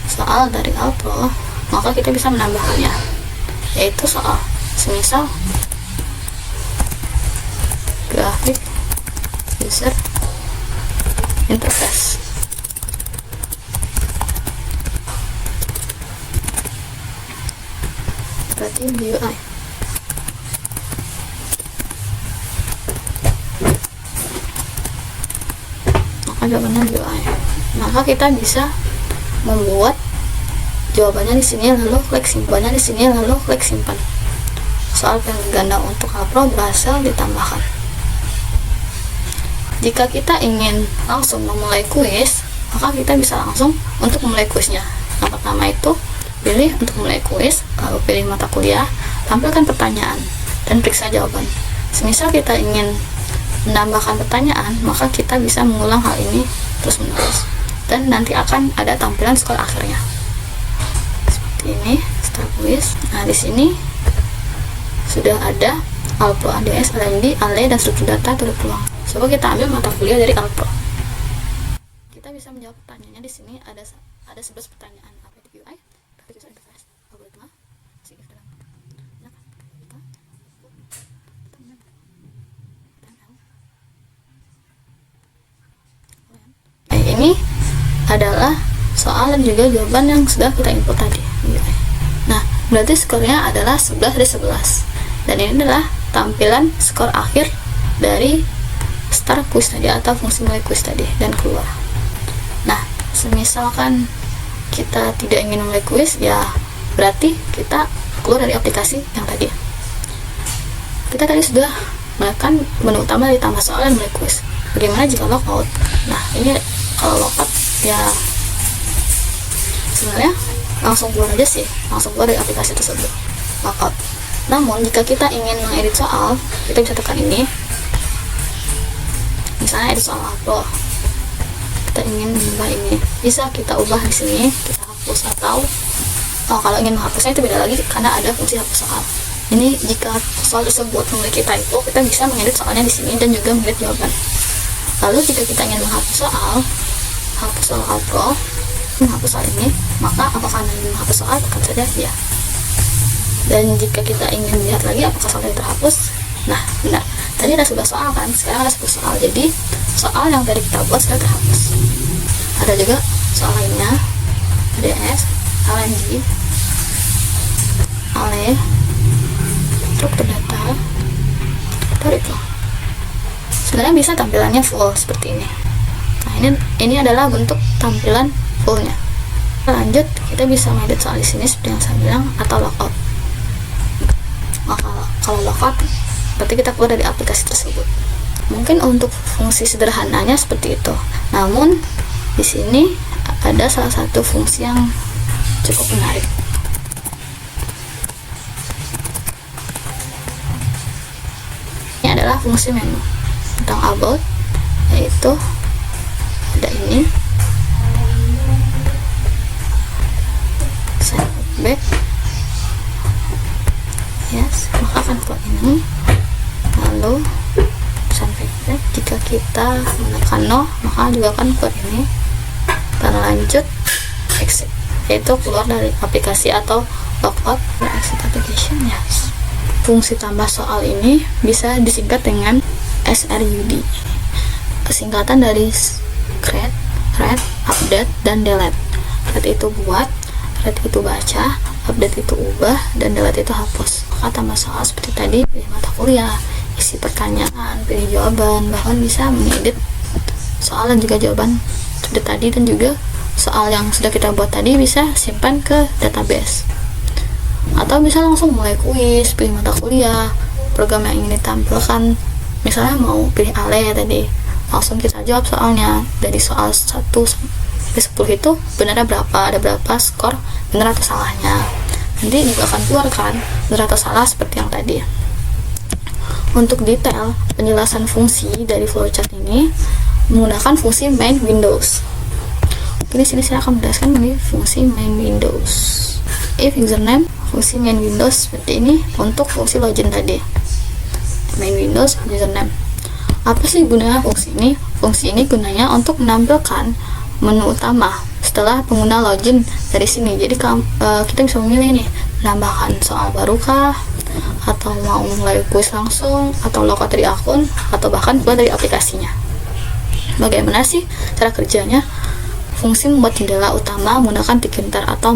S3: soal dari Alpro, maka kita bisa menambahkannya, yaitu soal semisal grafik user interface. Berarti UI. Maka jawabannya GUI. Maka kita bisa membuat jawabannya di sini, lalu klik simpannya di sini, lalu klik simpan. Soal pilihan ganda untuk Alpro berhasil ditambahkan. Jika kita ingin langsung memulai kuis, maka kita bisa langsung untuk memulai kuisnya. Yang pertama itu pilih untuk mulai kuis, lalu pilih mata kuliah, tampilkan pertanyaan, dan periksa jawaban. Semisal kita ingin menambahkan pertanyaan, maka kita bisa mengulang hal ini terus menerus, dan nanti akan ada tampilan skor akhirnya. Seperti ini, start kuis. Nah, di sini sudah ada Alpro, ADS, LMD, ALE, dan struktur data turut peluang. Coba kita ambil mata kuliah dari Alpro. Kita bisa menjawab pertanyaannya di sini ada 11 pertanyaan. Apa itu UI? User interface, algoritma, signifikan dalam ini adalah soal dan juga jawaban yang sudah kita input tadi. Nah, berarti skornya adalah 11 dari 11. Dan ini adalah tampilan skor akhir dari start quiz tadi atau fungsi mulai quiz tadi dan keluar. Nah, semisalkan kita tidak ingin mulai quiz, ya berarti kita keluar dari aplikasi yang tadi. Kita tadi sudah menekan menu utama dari tambah soal dan mulai quiz. Bagaimana jika logout? Nah, ini kalau logout ya sebenarnya langsung keluar aja sih, langsung keluar dari aplikasi tersebut, logout. Namun jika kita ingin mengedit soal, kita bisa tekan ini. Misalnya edit soal Alpro, kita ingin mengubah ini, bisa kita ubah di sini, kita hapus atau kalau ingin menghapusnya itu beda lagi karena ada fungsi hapus soal. Ini jika soal tersebut memiliki typo, kita bisa mengedit soalnya di sini dan juga mengedit jawaban. Lalu jika kita ingin menghapus soal Alpro, menghapus soal ini, maka apakah Anda ingin menghapus soal? Tekan saja ya. Dan jika kita ingin lihat lagi apakah soalnya terhapus, nah benar, tadi ada 11 soal kan, sekarang ada 10 soal, jadi soal yang tadi kita buat sudah terhapus. Ada juga soal lainnya, ADS, LNG, ALE, struktur data, itu. Sebenarnya bisa tampilannya full seperti ini. Nah, ini adalah bentuk tampilan fullnya. Lanjut, kita bisa mengedit soal di sini seperti yang saya bilang, atau logout. Maka kalau logout, berarti kita keluar dari aplikasi tersebut. Mungkin untuk fungsi sederhananya seperti itu. Namun di sini ada salah satu fungsi yang cukup menarik. Ini adalah fungsi menu tentang about, yaitu ada ini, save back, yes, maka akan keluar ini. Lalu sampai back, jika kita menekan no, maka juga akan keluar ini. Dan lanjut exit, yaitu keluar dari aplikasi atau logout. Exit application, yes. Fungsi tambah soal ini bisa disingkat dengan SRUD, singkatan dari create, read, update, dan delete. Create itu buat, read itu baca, update itu ubah, dan delete itu hapus. Maka tambah soal seperti tadi, pilih mata kuliah, isi pertanyaan, pilih jawaban, bahkan bisa mengedit soal dan juga jawaban seperti tadi, dan juga soal yang sudah kita buat tadi bisa simpan ke database. Atau bisa langsung mulai kuis, pilih mata kuliah, program yang ingin ditampilkan. Misalnya mau pilih ALE tadi, langsung kita jawab soalnya. Dari soal 1 sampai 10 itu benarnya berapa, ada berapa skor benar atau salahnya. Nanti juga akan keluar kan benar atau salah seperti yang tadi. Untuk detail penjelasan fungsi dari flowchart ini menggunakan fungsi main Windows. Di sini saya akan menjelaskan mengenai fungsi main Windows. If username, fungsi main Windows seperti ini untuk fungsi login tadi. Main Windows username. Apa sih gunanya fungsi ini? Fungsi ini gunanya untuk menampilkan menu utama setelah pengguna login dari sini. Jadi kita bisa memilih nih, menambahkan soal barukah, atau mau mulai kuis langsung, atau logout dari akun, atau bahkan keluar dari aplikasinya. Bagaimana sih cara kerjanya? Fungsi membuat jendela utama menggunakan Tkinter atau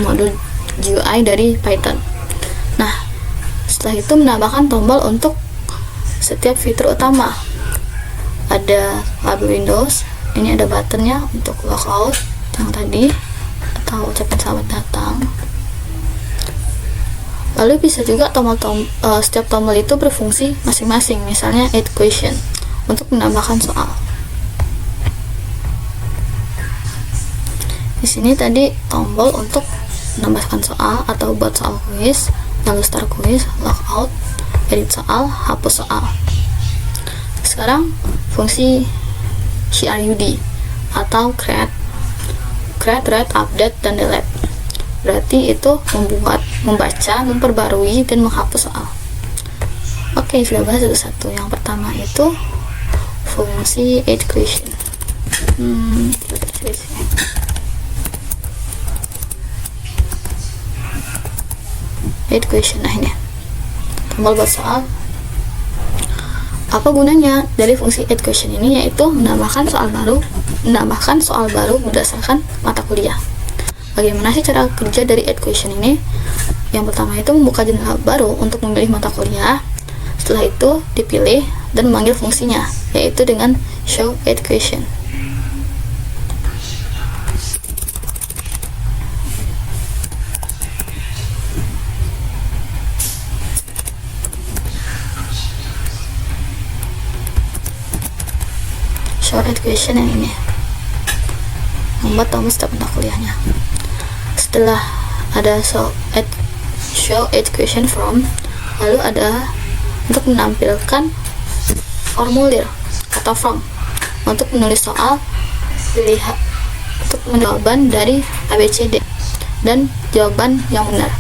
S3: modul GUI dari Python. Nah, setelah itu menambahkan tombol untuk setiap fitur utama. Ada label Windows, ini ada buttonnya untuk logout yang tadi, atau ucapin selamat datang. Lalu bisa juga setiap tombol itu berfungsi masing-masing. Misalnya add question untuk menambahkan soal. Di sini tadi tombol untuk menambahkan soal atau buat soal kuis, lalu start kuis, logout, edit soal, hapus soal. Sekarang fungsi CRUD atau create, read, update, dan delete. Berarti itu membaca, memperbarui, dan menghapus soal. Oke, sudah bahas satu-satu. Yang pertama itu fungsi add question. Add question, nah ini tombol buat soal. Apa gunanya dari fungsi add question ini? Yaitu menambahkan soal baru berdasarkan mata kuliah. Bagaimana sih cara kerja dari add question ini? Yang pertama itu membuka jendela baru untuk memilih mata kuliah. Setelah itu dipilih dan memanggil fungsinya, yaitu dengan show add question. Show add question yang ini membuat tombol setiap mata kuliahnya. Setelah ada show add question from, lalu ada untuk menampilkan formulir atau form untuk menulis soal pilihan untuk jawaban dari ABCD dan jawaban yang benar.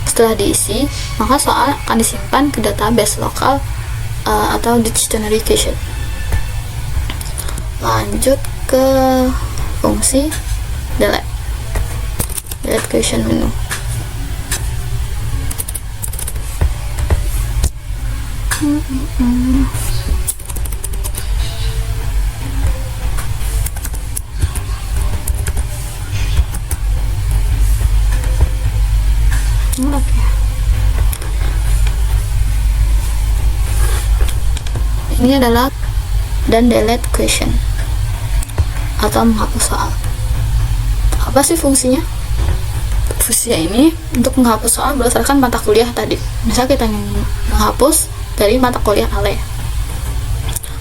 S3: Setelah diisi, maka soal akan disimpan ke database lokal atau dictionary cache. Lanjut ke fungsi delete question menu. Ini adalah dan delete question atau menghapus soal. Apa sih fungsinya? Fungsinya ini untuk menghapus soal berdasarkan mata kuliah tadi. Misal kita ingin menghapus dari mata kuliah ALE.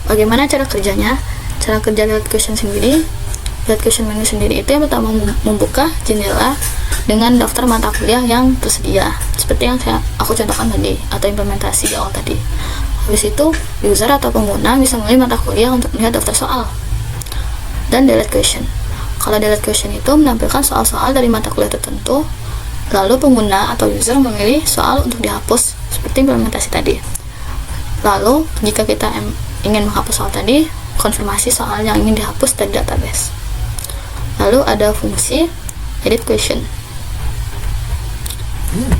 S3: Bagaimana cara kerjanya? Cara kerja delete question sendiri, delete question menu sendiri itu yang pertama membuka jendela dengan daftar mata kuliah yang tersedia, seperti yang aku contohkan tadi atau implementasi di awal tadi. Habis itu user atau pengguna bisa memilih mata kuliah untuk melihat daftar soal. Dan delete question. Kalau delete question itu menampilkan soal-soal dari mata kuliah tertentu, lalu pengguna atau user memilih soal untuk dihapus seperti implementasi tadi. Lalu jika kita ingin menghapus soal tadi, konfirmasi soal yang ingin dihapus dari database. Lalu ada fungsi edit question.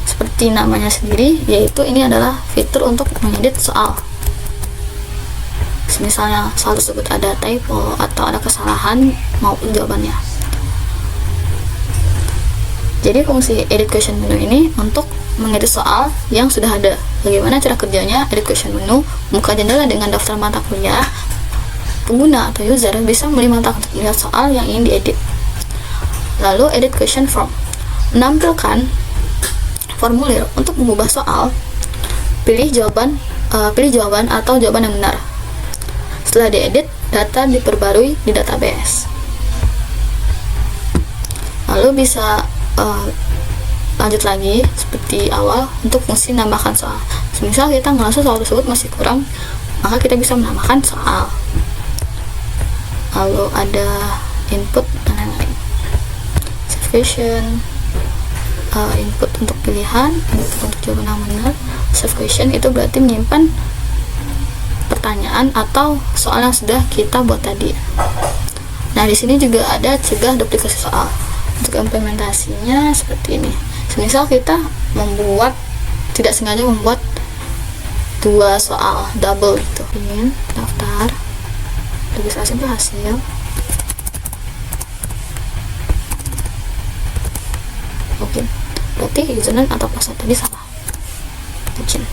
S3: Seperti namanya sendiri, yaitu ini adalah fitur untuk mengedit soal. Misalnya soal tersebut ada typo atau ada kesalahan maupun jawabannya. Jadi fungsi edit question menu ini untuk mengedit soal yang sudah ada. Bagaimana cara kerjanya? Edit question menu membuka jendela dengan daftar mata kuliah. Pengguna atau user bisa memilih mata untuk melihat soal yang ingin diedit. Lalu edit question from menampilkan formulir untuk mengubah soal. Pilih jawaban atau jawaban yang benar. Setelah diedit, data diperbarui di database. Lalu bisa lanjut lagi seperti awal untuk fungsi nambahkan soal. Misal kita ngerasa soal tersebut masih kurang, maka kita bisa menambahkan soal. Lalu ada input dan lain-lain. Save question, input untuk pilihan, input untuk jawaban yang benar. Save question itu berarti menyimpan pertanyaan atau soal yang sudah kita buat tadi. Nah, di sini juga ada cegah duplikasi soal. Untuk implementasinya seperti ini. Misal kita tidak sengaja membuat dua soal double gitu. Ingin daftar registrasi berhasil. Oke. Berarti username atau password tadi salah. Izin.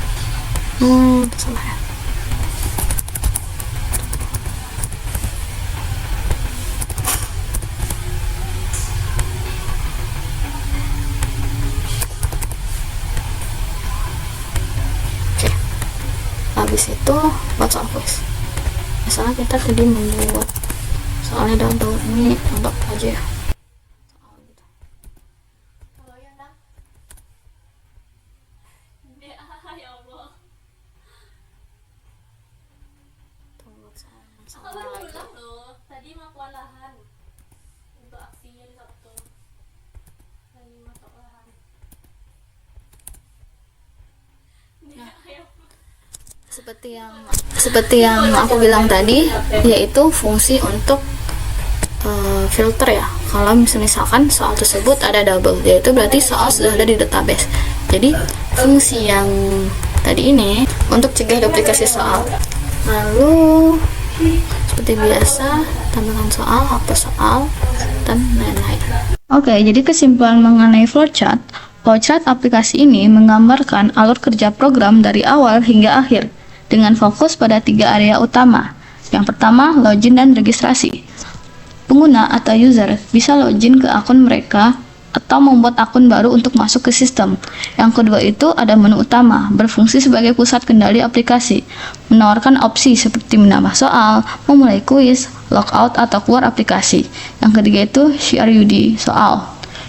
S3: Salah ya. habis itu buat soal kuis. Misalnya kita tadi membuat soalnya double, ini anggap aja ya.
S4: Tadi mah kewalahan untuk aksinya di Sabtu. Tadi mah kewalahan.
S3: Seperti yang aku bilang tadi, yaitu fungsi untuk filter ya. Kalau misalkan soal tersebut ada double, yaitu berarti soal sudah ada di database. Jadi fungsi yang tadi ini untuk cegah duplikasi soal. Lalu seperti biasa, tambahkan soal, hapus soal, dan lain-lain. Oke, jadi kesimpulan mengenai flowchart. Flowchart aplikasi ini menggambarkan alur kerja program dari awal hingga akhir dengan fokus pada 3 area utama. Yang pertama, login dan registrasi. Pengguna atau user bisa login ke akun mereka atau membuat akun baru untuk masuk ke sistem. Yang kedua itu ada menu utama, berfungsi sebagai pusat kendali aplikasi, menawarkan opsi seperti menambah soal, memulai kuis, logout atau keluar aplikasi. Yang ketiga itu CRUD soal,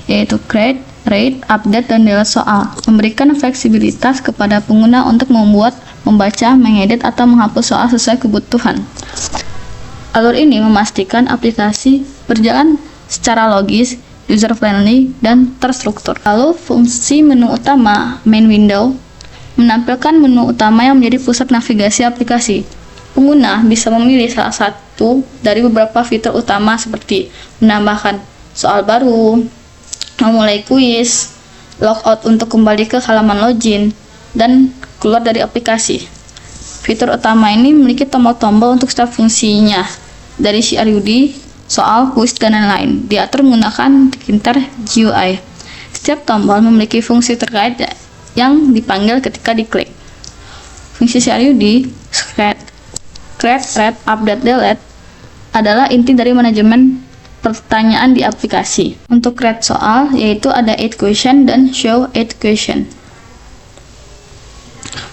S3: yaitu create, rate, update, dan delete soal, memberikan fleksibilitas kepada pengguna untuk membuat, membaca, mengedit, atau menghapus soal sesuai kebutuhan. Alur ini memastikan aplikasi berjalan secara logis, user-friendly, dan terstruktur. Lalu, fungsi menu utama, main window, menampilkan menu utama yang menjadi pusat navigasi aplikasi. Pengguna bisa memilih salah satu dari beberapa fitur utama seperti menambahkan soal baru, memulai kuis, logout untuk kembali ke halaman login, dan keluar dari aplikasi. Fitur utama ini memiliki tombol-tombol untuk setiap fungsinya, dari CRUD, soal, kuis, dan lain-lain. Diatur menggunakan Tkinter GUI. Setiap tombol memiliki fungsi terkait yang dipanggil ketika diklik. Fungsi CRUD, create, read, update, delete adalah inti dari manajemen pertanyaan di aplikasi. Untuk create soal, yaitu ada add question dan show add question.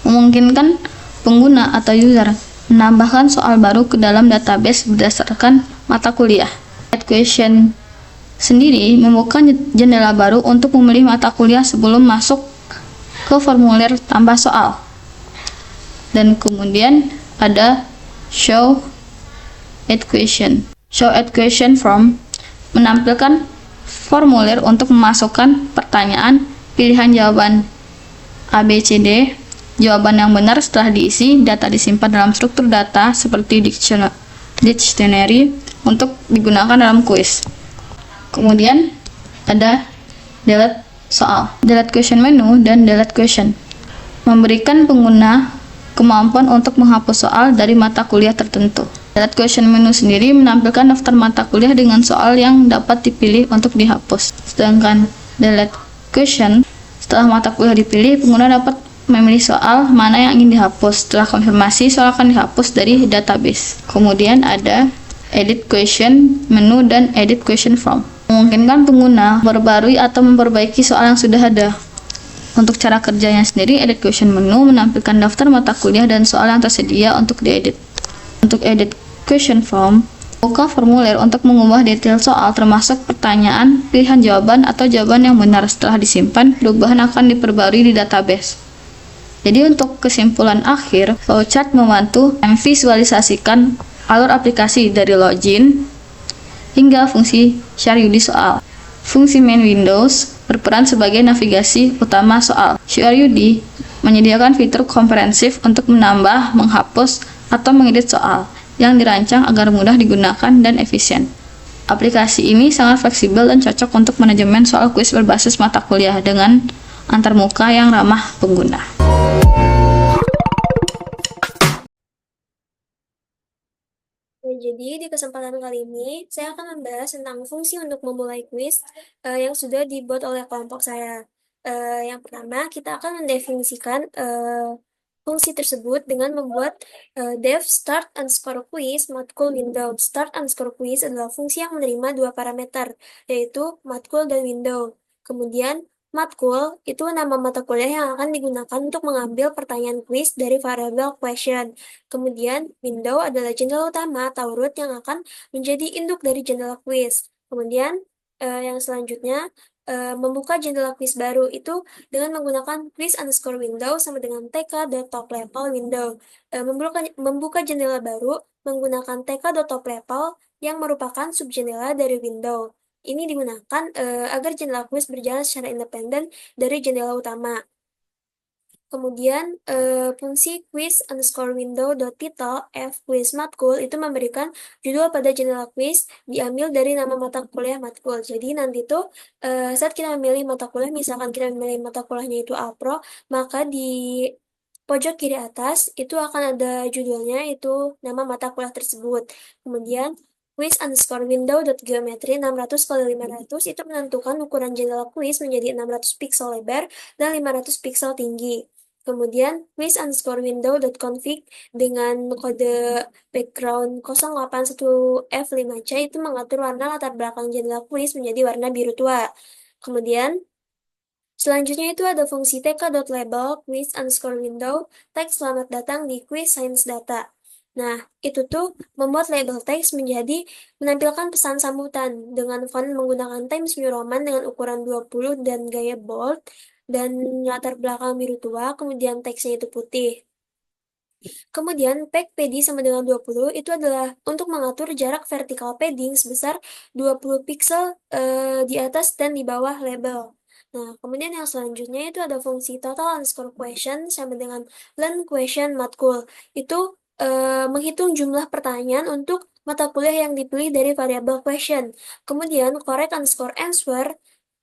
S3: Memungkinkan pengguna atau user menambahkan soal baru ke dalam database berdasarkan mata kuliah. Add question sendiri membuka jendela baru untuk memilih mata kuliah sebelum masuk ke formulir tambah soal. Dan kemudian ada show add question. Show add question form menampilkan formulir untuk memasukkan pertanyaan, pilihan jawaban A, B, C, D. Jawaban yang benar setelah diisi, data disimpan dalam struktur data seperti dictionary untuk digunakan dalam kuis. Kemudian ada delete soal, delete question menu, dan delete question. Memberikan pengguna kemampuan untuk menghapus soal dari mata kuliah tertentu. Delete question menu sendiri menampilkan daftar mata kuliah dengan soal yang dapat dipilih untuk dihapus. Sedangkan delete question, setelah mata kuliah dipilih, pengguna dapat memilih soal mana yang ingin dihapus. Setelah konfirmasi, soal akan dihapus dari database. Kemudian ada edit question menu dan edit question form. Memungkinkan pengguna memperbarui atau memperbaiki soal yang sudah ada. Untuk cara kerjanya sendiri, edit question menu menampilkan daftar mata kuliah dan soal yang tersedia untuk diedit. Untuk edit question form, buka formulir untuk mengubah detail soal termasuk pertanyaan, pilihan jawaban, atau jawaban yang benar. Setelah disimpan, perubahan akan diperbarui di database. Jadi untuk kesimpulan akhir, flowchart membantu memvisualisasikan alur aplikasi dari login hingga fungsi CRUD soal. Fungsi main windows berperan sebagai navigasi utama soal. CRUD menyediakan fitur komprehensif untuk menambah, menghapus, atau mengedit soal yang dirancang agar mudah digunakan dan efisien. Aplikasi ini sangat fleksibel dan cocok untuk manajemen soal kuis berbasis mata kuliah dengan antarmuka yang ramah pengguna.
S4: Jadi di kesempatan kali ini saya akan membahas tentang fungsi untuk memulai kuis yang sudah dibuat oleh kelompok saya. Yang pertama kita akan mendefinisikan fungsi tersebut dengan membuat def start underscore quiz matkul window. Start underscore quiz adalah fungsi yang menerima dua parameter, yaitu matkul dan window. Kemudian Matkul itu nama mata kuliah yang akan digunakan untuk mengambil pertanyaan kuis dari variabel question. Kemudian, window adalah jendela utama atau root yang akan menjadi induk dari jendela kuis. Kemudian, yang selanjutnya, membuka jendela kuis baru itu dengan menggunakan quiz underscore window sama dengan tk.top level window. Membuka jendela baru menggunakan tk.top level yang merupakan subjendela dari window. Ini digunakan agar jendela quiz berjalan secara independen dari jendela utama. Kemudian, fungsi quiz underscore window dot title f quiz matkul itu memberikan judul pada jendela quiz diambil dari nama mata kuliah matkul. Jadi nanti tuh saat kita memilih mata kuliah, misalkan kita memilih mata kuliahnya itu Alpro, maka di pojok kiri atas itu akan ada judulnya, itu nama mata kuliah tersebut. Kemudian quiz underscore window dot geometry 600 kali 500 itu menentukan ukuran jendela quiz menjadi 600 piksel lebar dan 500 piksel tinggi. Kemudian quiz underscore window dot config dengan kode background 081F5C itu mengatur warna latar belakang jendela quiz menjadi warna biru tua. Kemudian selanjutnya itu ada fungsi tk.label quiz underscore window teks selamat datang di quiz science data. Nah, itu tuh membuat label teks menjadi menampilkan pesan sambutan dengan font menggunakan Times New Roman dengan ukuran 20 dan gaya bold dan latar belakang biru tua, kemudian teksnya itu putih. Kemudian, peg padding sama dengan 20 itu adalah untuk mengatur jarak vertikal padding sebesar 20 piksel di atas dan di bawah label. Nah, kemudian yang selanjutnya itu ada fungsi total underscore question sama dengan learn question matkul. Itu menghitung jumlah pertanyaan untuk mata kuliah yang dipilih dari variabel question. Kemudian, correct underscore answer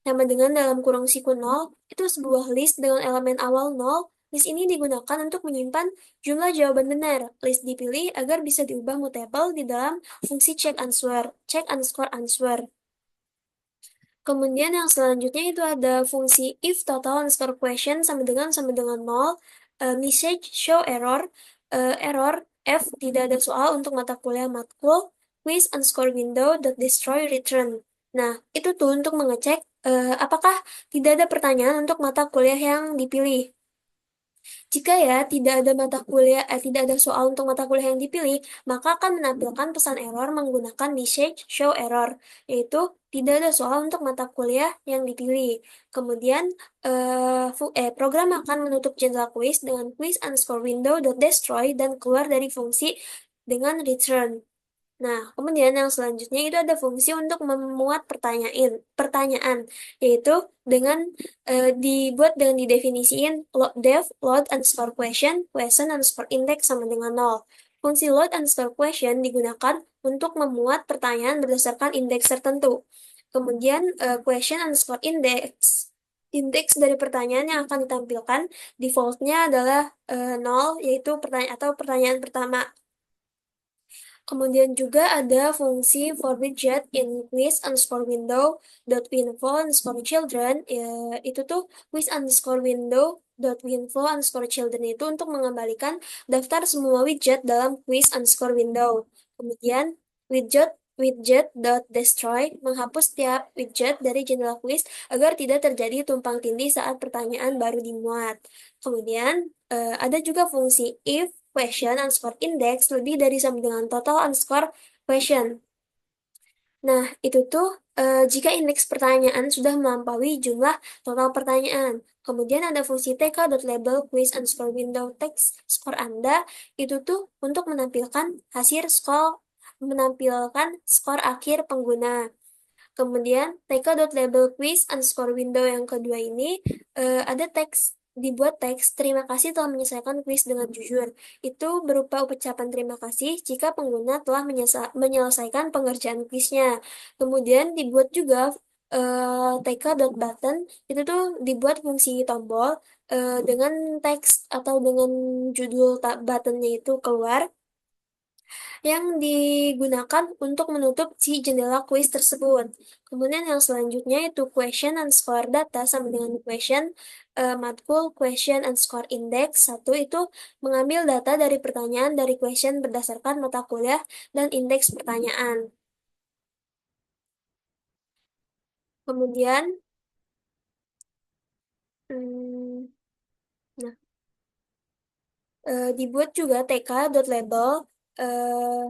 S4: sama dengan dalam kurung siku 0, itu sebuah list dengan elemen awal 0. List ini digunakan untuk menyimpan jumlah jawaban benar. List dipilih agar bisa diubah mutable di dalam fungsi check answer, check underscore answer. Kemudian yang selanjutnya itu ada fungsi if total underscore question sama dengan 0, message show error, error f tidak ada soal untuk mata kuliah matkul, quiz underscore window dot destroy return. Nah, itu tuh untuk mengecek apakah tidak ada pertanyaan untuk mata kuliah yang dipilih. Jika ya tidak ada soal untuk mata kuliah yang dipilih, maka akan menampilkan pesan error menggunakan message show error, yaitu tidak ada soal untuk mata kuliah yang dipilih. Kemudian program akan menutup jendela quiz dengan quiz underscore window dot destroy dan keluar dari fungsi dengan return. Nah, kemudian yang selanjutnya itu ada fungsi untuk memuat pertanyaan, yaitu dengan dibuat dengan didefinisiin load underscore question, question underscore index sama dengan 0. Fungsi load underscore question digunakan untuk memuat pertanyaan berdasarkan indeks tertentu. Kemudian question underscore index, indeks dari pertanyaan yang akan ditampilkan defaultnya adalah 0, yaitu pertanyaan pertama. Kemudian juga ada fungsi for widget in quiz underscore window dot info underscore children. Ya, itu tuh quiz underscore window dot info underscore children itu untuk mengembalikan daftar semua widget dalam quiz underscore window. Kemudian widget widget dot destroy menghapus tiap widget dari jendela quiz agar tidak terjadi tumpang tindih saat pertanyaan baru dimuat. Kemudian ada juga fungsi if question underscore index lebih dari sama dengan total underscore question. Nah, itu tuh jika indeks pertanyaan sudah melampaui jumlah total pertanyaan. Kemudian ada fungsi tk.label quiz underscore window text score Anda, itu tuh untuk menampilkan skor akhir pengguna. Kemudian tk.label quiz underscore window yang kedua ini ada dibuat teks terima kasih telah menyelesaikan quiz dengan jujur. Itu berupa ucapan terima kasih jika pengguna telah menyelesaikan pengerjaan quiznya. Kemudian dibuat juga tk.button, itu tuh dibuat fungsi tombol dengan teks atau dengan judul buttonnya itu keluar, yang digunakan untuk menutup si jendela quiz tersebut. Kemudian yang selanjutnya itu question underscore data sama dengan question matkul question underscore index. Satu itu mengambil data dari pertanyaan dari question berdasarkan mata kuliah dan indeks pertanyaan. Kemudian Hmm, nah, dibuat juga tk.label eh,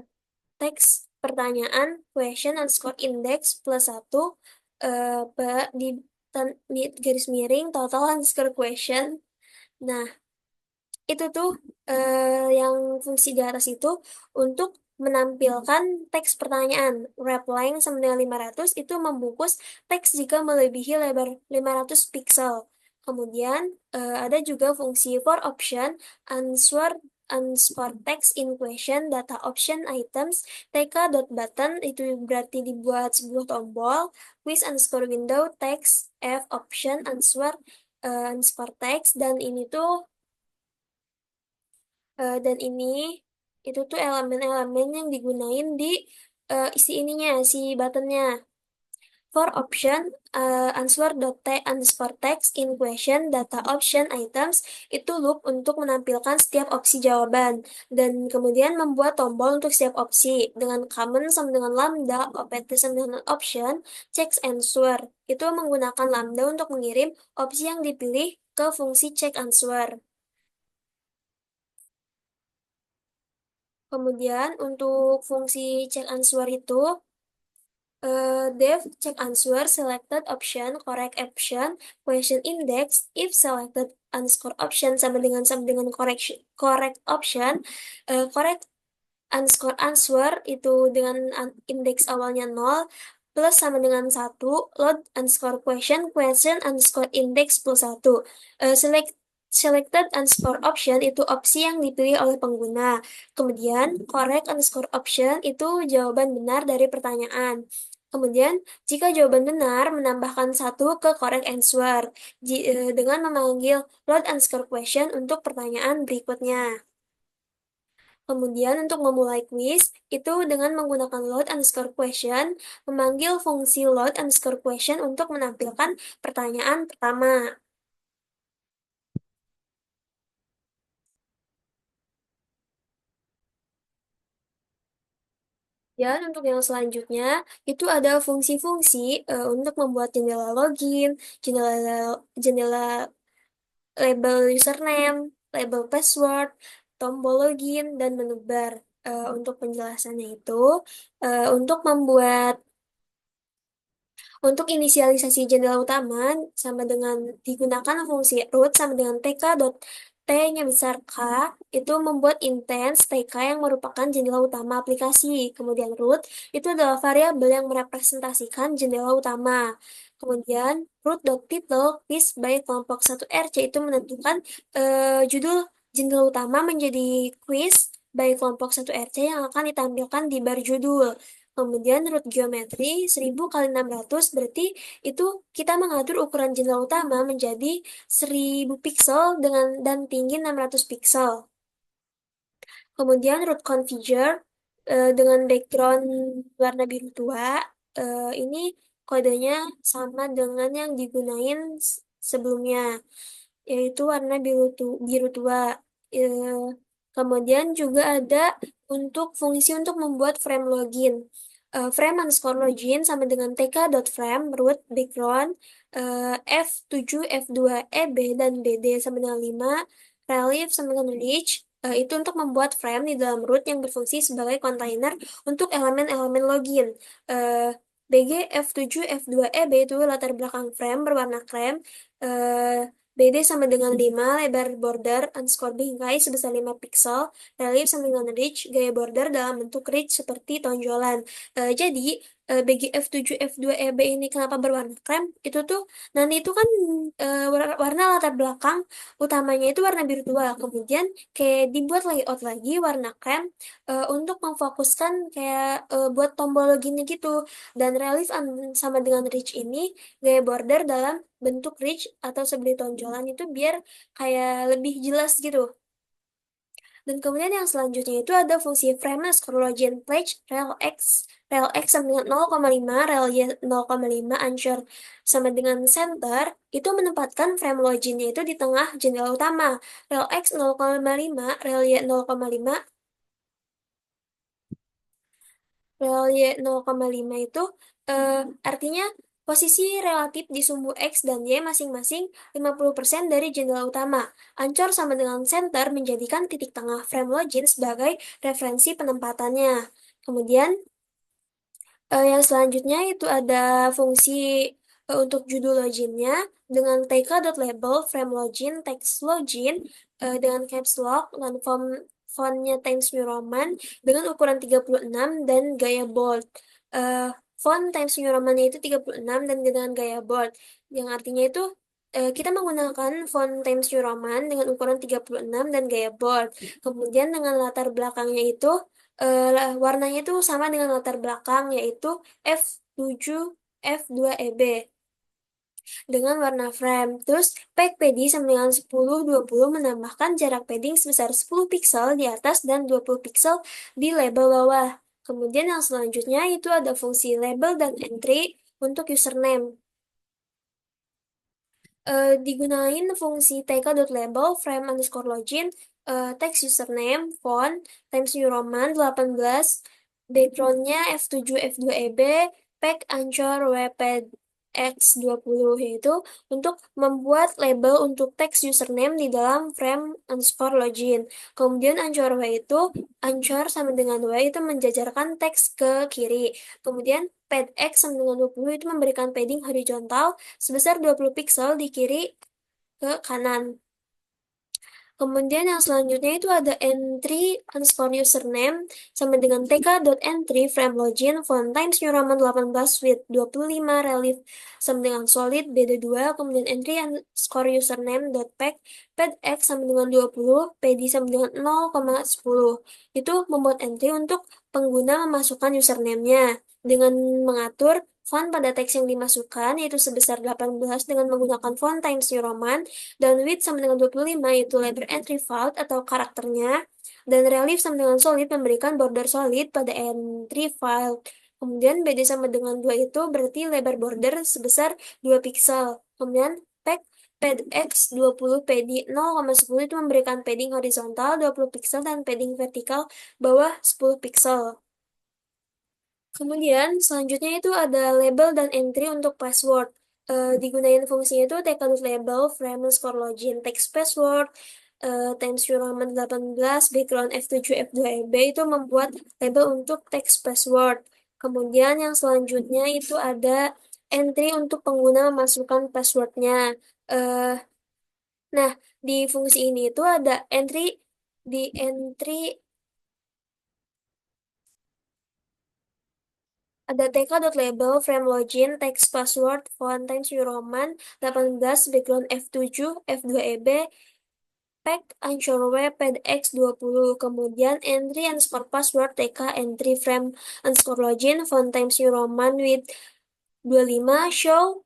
S4: teks pertanyaan question underscore index plus satu di, di garis miring total underscore question. Nah, itu tuh yang fungsi di atas itu untuk menampilkan teks pertanyaan. Reply sama dengan 500 itu membungkus teks jika melebihi lebar 500 pixel. Kemudian ada juga fungsi for option, answer underscore text in question, data option items, tk.button itu berarti dibuat sebuah tombol, quiz underscore window, text, f option, answer underscore text, dan ini tuh dan ini itu tuh elemen-elemen yang digunain di isi ininya, si buttonnya. For option, answer.t underscore text in question, data option items, itu loop untuk menampilkan setiap opsi jawaban. Dan kemudian membuat tombol untuk setiap opsi. Dengan common sama dengan lambda, opt sama dengan option, checks answer. Itu menggunakan lambda untuk mengirim opsi yang dipilih ke fungsi check answer. Kemudian untuk fungsi check answer itu, def check answer selected option correct option question index if selected underscore option sama dengan correct option, correct underscore answer itu dengan indeks awalnya 0 plus sama dengan 1, load underscore question question underscore index plus 1. Selected underscore option itu opsi yang dipilih oleh pengguna. Kemudian correct underscore option itu jawaban benar dari pertanyaan. Kemudian jika jawaban benar menambahkan satu ke correct answer dengan memanggil load underscore question untuk pertanyaan berikutnya. Kemudian untuk memulai quiz, itu dengan menggunakan load underscore question, memanggil fungsi load underscore question untuk menampilkan pertanyaan pertama. Dan untuk yang selanjutnya, itu ada fungsi-fungsi untuk membuat jendela login, jendela jendela label username, label password, tombol login, dan menu bar. Untuk penjelasannya itu, untuk membuat untuk inisialisasi jendela utama sama dengan digunakan fungsi root sama dengan tk.t-nya besar K itu membuat instance TK yang merupakan jendela utama aplikasi. Kemudian root itu adalah variabel yang merepresentasikan jendela utama. Kemudian root.title quiz by kelompok 1RC itu menentukan judul jendela utama menjadi quiz by kelompok 1RC yang akan ditampilkan di bar judul. Kemudian root geometri 1000 kali 600 berarti itu kita mengatur ukuran jendela utama menjadi 1000 pixel dan tinggi 600 pixel. Kemudian root configure dengan background warna biru tua, ini kodenya sama dengan yang digunain sebelumnya, yaitu warna biru tua. Eh, Kemudian juga ada untuk fungsi untuk membuat frame login. Frame underscore login sama dengan tk.frame root background f7 f2 eb dan bd sama dengan 5 relief sama dengan reach. Itu untuk membuat frame di dalam root yang berfungsi sebagai kontainer untuk elemen-elemen login. BG F7 F2 EB itu latar belakang frame berwarna krem. BD sama dengan 5 lebar border underscore bingkai sebesar 5 pixel, relief sama dengan ridge, gaya border dalam bentuk ridge seperti tonjolan. Jadi BG F7 F2 EB ini kenapa berwarna krem? Itu tuh nanti itu kan warna latar belakang utamanya itu warna biru tua. Kemudian kayak dibuat layout lagi warna krem untuk memfokuskan kayak buat tombol loginnya gitu. Dan relief sama dengan ridge ini gaya border dalam bentuk ridge atau sebeli tonjolan itu biar kayak lebih jelas gitu. Dan kemudian yang selanjutnya itu ada fungsi frame scrollogin pledge rel x sama dengan 0,5 rel y 0,5 anchor sama dengan center itu menempatkan frame loginnya itu di tengah jendela utama. Rel x 0,5 rel y 0,5 rel y 0,5 itu artinya Posisi relatif di sumbu X dan Y masing-masing 50% dari jendela utama. Ancor sama dengan center menjadikan titik tengah frame login sebagai referensi penempatannya. Kemudian yang selanjutnya itu ada fungsi untuk judul loginnya dengan tk.label frame login text login dengan caps lock dan fontnya Times New Roman dengan ukuran 36 dan gaya bold. Font Times New Roman-nya itu 36 dan dengan gaya bold, yang artinya itu kita menggunakan font Times New Roman dengan ukuran 36 dan gaya bold. Kemudian dengan latar belakangnya itu warnanya itu sama dengan latar belakang, yaitu F7 F2EB dengan warna frame. Terus pack padding sama dengan 10-20 menambahkan jarak padding sebesar 10 pixel di atas dan 20 pixel di label bawah. Kemudian yang selanjutnya itu ada fungsi label dan entry untuk username. Digunain fungsi tk.label frame underscore login text username font Times New Roman 18 backgroundnya F7 F2EB pack Anchor WPEG X20, yaitu untuk membuat label untuk teks username di dalam frame underscore login. Kemudian Anchor W itu Anchor sama dengan W itu menjajarkan teks ke kiri. Kemudian pad X sama dengan 20 itu memberikan padding horizontal sebesar 20 pixel di kiri ke kanan. Kemudian yang selanjutnya itu ada entry underscore username sama dengan tk.entry frame login font Times New Roman 18 with 25 relief sama dengan solid BD2. Kemudian entry underscore username dot pack pad x sama dengan 20 pd sama dengan 0,10. Itu membuat entry untuk pengguna memasukkan username-nya dengan mengatur font pada teks yang dimasukkan, yaitu sebesar 18 dengan menggunakan font Times New Roman, dan width sama dengan 25 yaitu letter entry font atau karakternya, dan relief sama dengan solid memberikan border solid pada entry file. Kemudian BD sama dengan 2 itu berarti lebar border sebesar 2 pixel. Kemudian pack pad x 20 pd 0,10 itu memberikan padding horizontal 20 pixel dan padding vertikal bawah 10 pixel. Kemudian selanjutnya itu ada label dan entry untuk password. Digunain fungsinya itu tk.label frame underscore login text password Times New Roman 18 background F7 F2EB itu membuat label untuk text password. Kemudian yang selanjutnya itu ada entry untuk pengguna memasukkan passwordnya. Eh, nah, di fungsi ini itu ada entry ada tk.label frame login text password font Times New Roman 18 background F7 F2EB pack Anchorway pad X20. Kemudian entry underscore password tk entry frame underscore login font Times New Roman with 25 show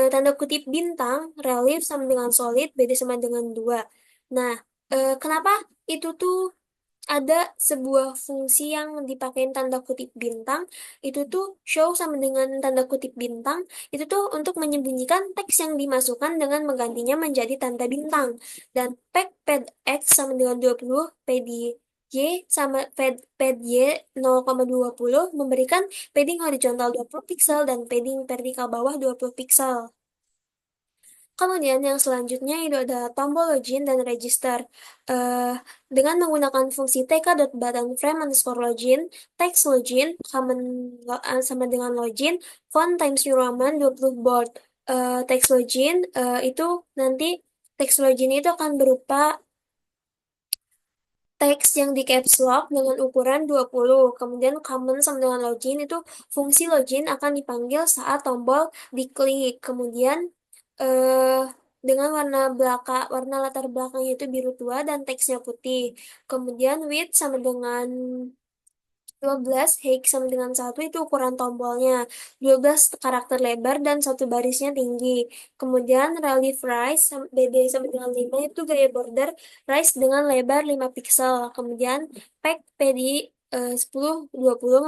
S4: tanda kutip bintang relief sama dengan solid beda sama dengan 2. Nah, kenapa itu tuh ada sebuah fungsi yang dipakein tanda kutip bintang, itu tuh show sama dengan tanda kutip bintang, itu tuh untuk menyembunyikan teks yang dimasukkan dengan menggantinya menjadi tanda bintang. Dan pack pad x sama dengan 20 pad y sama pad y 0,20 memberikan padding horizontal 20 pixel dan padding vertikal bawah 20 pixel. Kemudian yang selanjutnya itu ada tombol login dan register. Eh, dengan menggunakan fungsi tk.button frame underscore login, text login sama dengan login, font Times New Roman 20 bold. Text login itu nanti text login itu akan berupa teks yang di caps lock dengan ukuran 20. Kemudian common sama dengan login itu fungsi login akan dipanggil saat tombol diklik. Kemudian eh dengan warna latar belakangnya itu biru tua dan teksnya putih. Kemudian width sama dengan 12, height sama dengan 1 itu ukuran tombolnya. 12 karakter lebar dan satu barisnya tinggi. Kemudian relief rise BD sama dengan 5 itu gaya border rise dengan lebar 5 pixel. Kemudian pack PD 10-20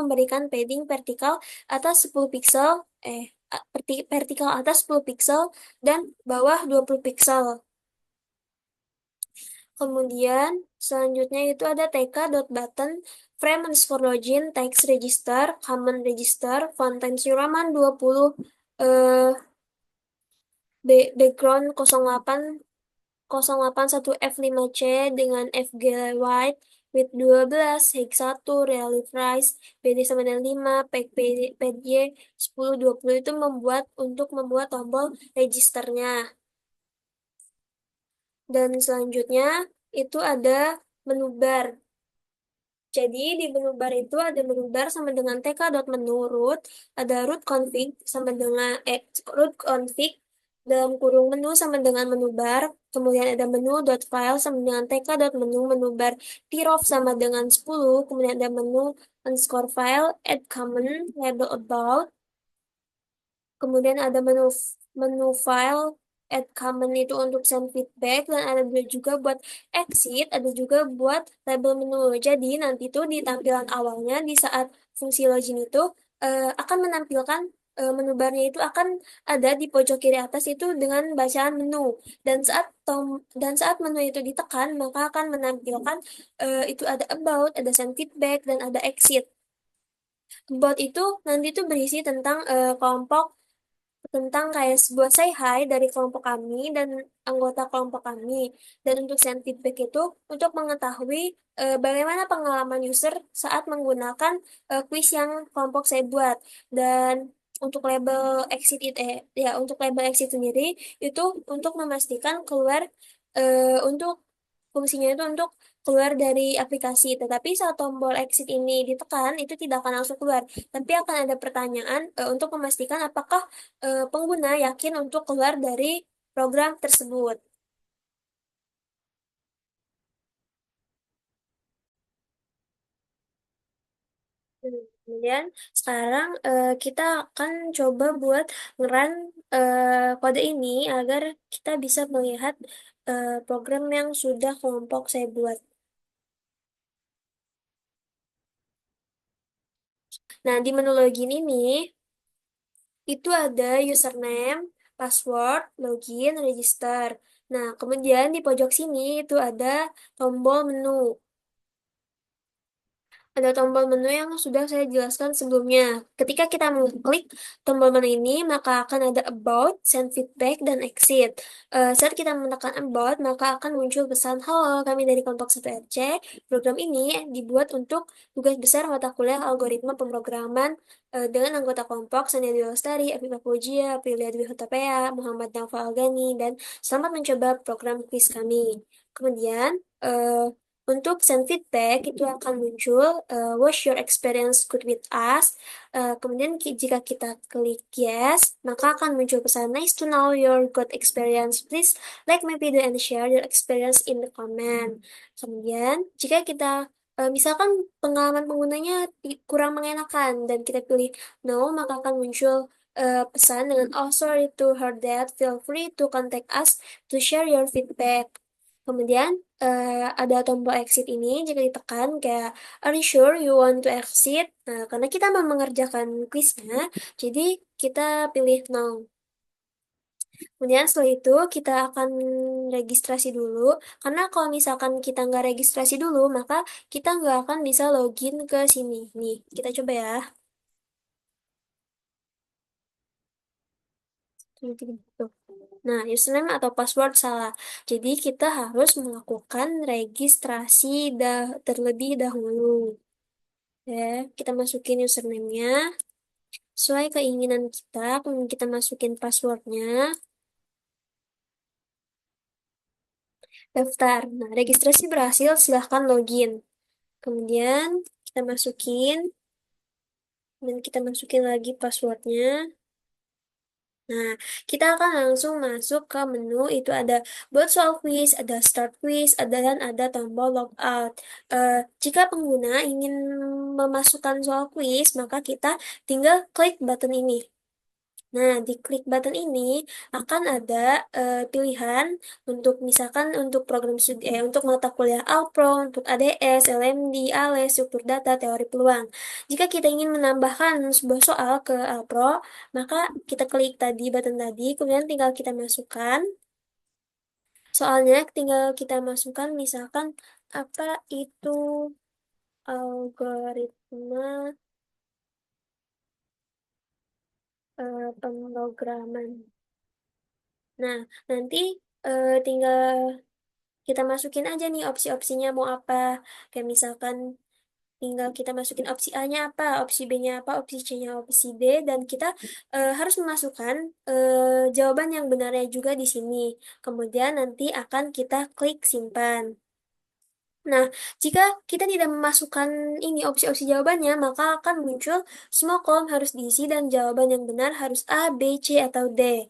S4: memberikan padding vertikal atas 10 pixel vertikal atas 10 pixel dan bawah 20 pixel. Kemudian selanjutnya itu ada tk.button frame underscore login text register common register font Times New Roman 20 eh, background 081F5C dengan FG White with 12, Hig 1, Relief Rise, PD sama dengan 5, PJ 1020 itu membuat tombol registernya. Dan selanjutnya itu ada menu bar. Jadi di menu bar itu ada menu bar sama dengan tk.menu root, ada root config sama dengan root config dalam kurung menu sama dengan menu bar, kemudian ada menu dot file sama dengan tk.menu menu bar tirof sama dengan 10, kemudian ada menu underscore file add common label about. Kemudian ada menu file add comment itu untuk send feedback dan ada juga buat exit, ada juga buat label menu. Jadi nanti tuh di tampilan awalnya di saat fungsi login itu akan menampilkan menu barnya itu akan ada di pojok kiri atas itu dengan bacaan menu dan saat menu itu ditekan maka akan menampilkan itu ada about, ada send feedback dan ada exit. About itu nanti tuh berisi tentang kelompok tentang kayak sebuah say hi dari kelompok kami dan anggota kelompok kami. Dan untuk send feedback itu untuk mengetahui bagaimana pengalaman user saat menggunakan quiz yang kelompok saya buat. Dan untuk label exit untuk label exit sendiri itu untuk memastikan keluar untuk fungsinya itu untuk keluar dari aplikasi. Tetapi saat tombol exit ini ditekan, itu tidak akan langsung keluar. Tapi akan ada pertanyaan untuk memastikan apakah pengguna yakin untuk keluar dari program tersebut. Kemudian sekarang kita akan coba buat ngerun kode ini agar kita bisa melihat program yang sudah kelompok saya buat. Nah, di menu login ini itu ada username, password, login, register. Nah, kemudian di pojok sini itu ada tombol menu. Ada tombol menu yang sudah saya jelaskan sebelumnya. Ketika kita mengklik tombol menu ini, maka akan ada About, Send Feedback, dan Exit. Saat kita menekan About, maka akan muncul pesan, Halo, kami dari kelompok 1RC. Program ini dibuat untuk tugas besar mata kuliah algoritma pemrograman dengan anggota kelompok Sania Dwi Lestari, Afifah Fauzia, Aprilia Dwi Hutapea, Muhammad Naufal Algani, dan selamat mencoba program quiz kami. Kemudian, untuk send feedback itu akan muncul what's your experience good with us. Kemudian jika kita klik yes, maka akan muncul pesan nice to know your good experience. Please like my video and share your experience in the comment. Kemudian jika kita misalkan pengalaman penggunanya kurang mengenakan dan kita pilih no, maka akan muncul pesan dengan oh sorry to hear that. Feel free to contact us to share your feedback. Kemudian ada tombol exit ini jika ditekan kayak are you sure you want to exit? Nah, karena kita mau mengerjakan quiznya, jadi kita pilih no. Kemudian setelah itu kita akan registrasi dulu, karena kalau misalkan kita nggak registrasi dulu, maka kita nggak akan bisa login ke sini. Nih, kita coba ya. Tuh. Nah, username atau password salah. Jadi kita harus melakukan registrasi terlebih dahulu. Ya, kita masukin username-nya sesuai keinginan kita, kemudian kita masukin passwordnya, daftar. Nah, registrasi berhasil, silahkan login. Kemudian kita masukin, dan kita masukin lagi passwordnya. Nah, kita akan langsung masuk ke menu, itu ada buat soal quiz, ada start quiz, dan ada tombol logout. Jika pengguna ingin memasukkan soal quiz, maka kita tinggal klik button ini. Nah, di klik button ini akan ada pilihan untuk misalkan untuk program studi, untuk mata kuliah Alpro, untuk ADS, LMD, ALES, struktur data, teori peluang. Jika kita ingin menambahkan sebuah soal ke Alpro, maka kita klik tadi button tadi, kemudian tinggal kita masukkan. Soalnya tinggal kita masukkan misalkan apa itu algoritma pemrograman. Nah, nanti tinggal kita masukin aja nih opsi-opsinya mau apa. Kayak misalkan tinggal kita masukin opsi A-nya apa, opsi B-nya apa, opsi C-nya, opsi D, dan kita harus memasukkan jawaban yang benarnya juga di sini. Kemudian nanti akan kita klik simpan. Nah, jika kita tidak memasukkan ini opsi-opsi jawabannya, maka akan muncul semua kolom harus diisi dan jawaban yang benar harus A, B, C, atau D.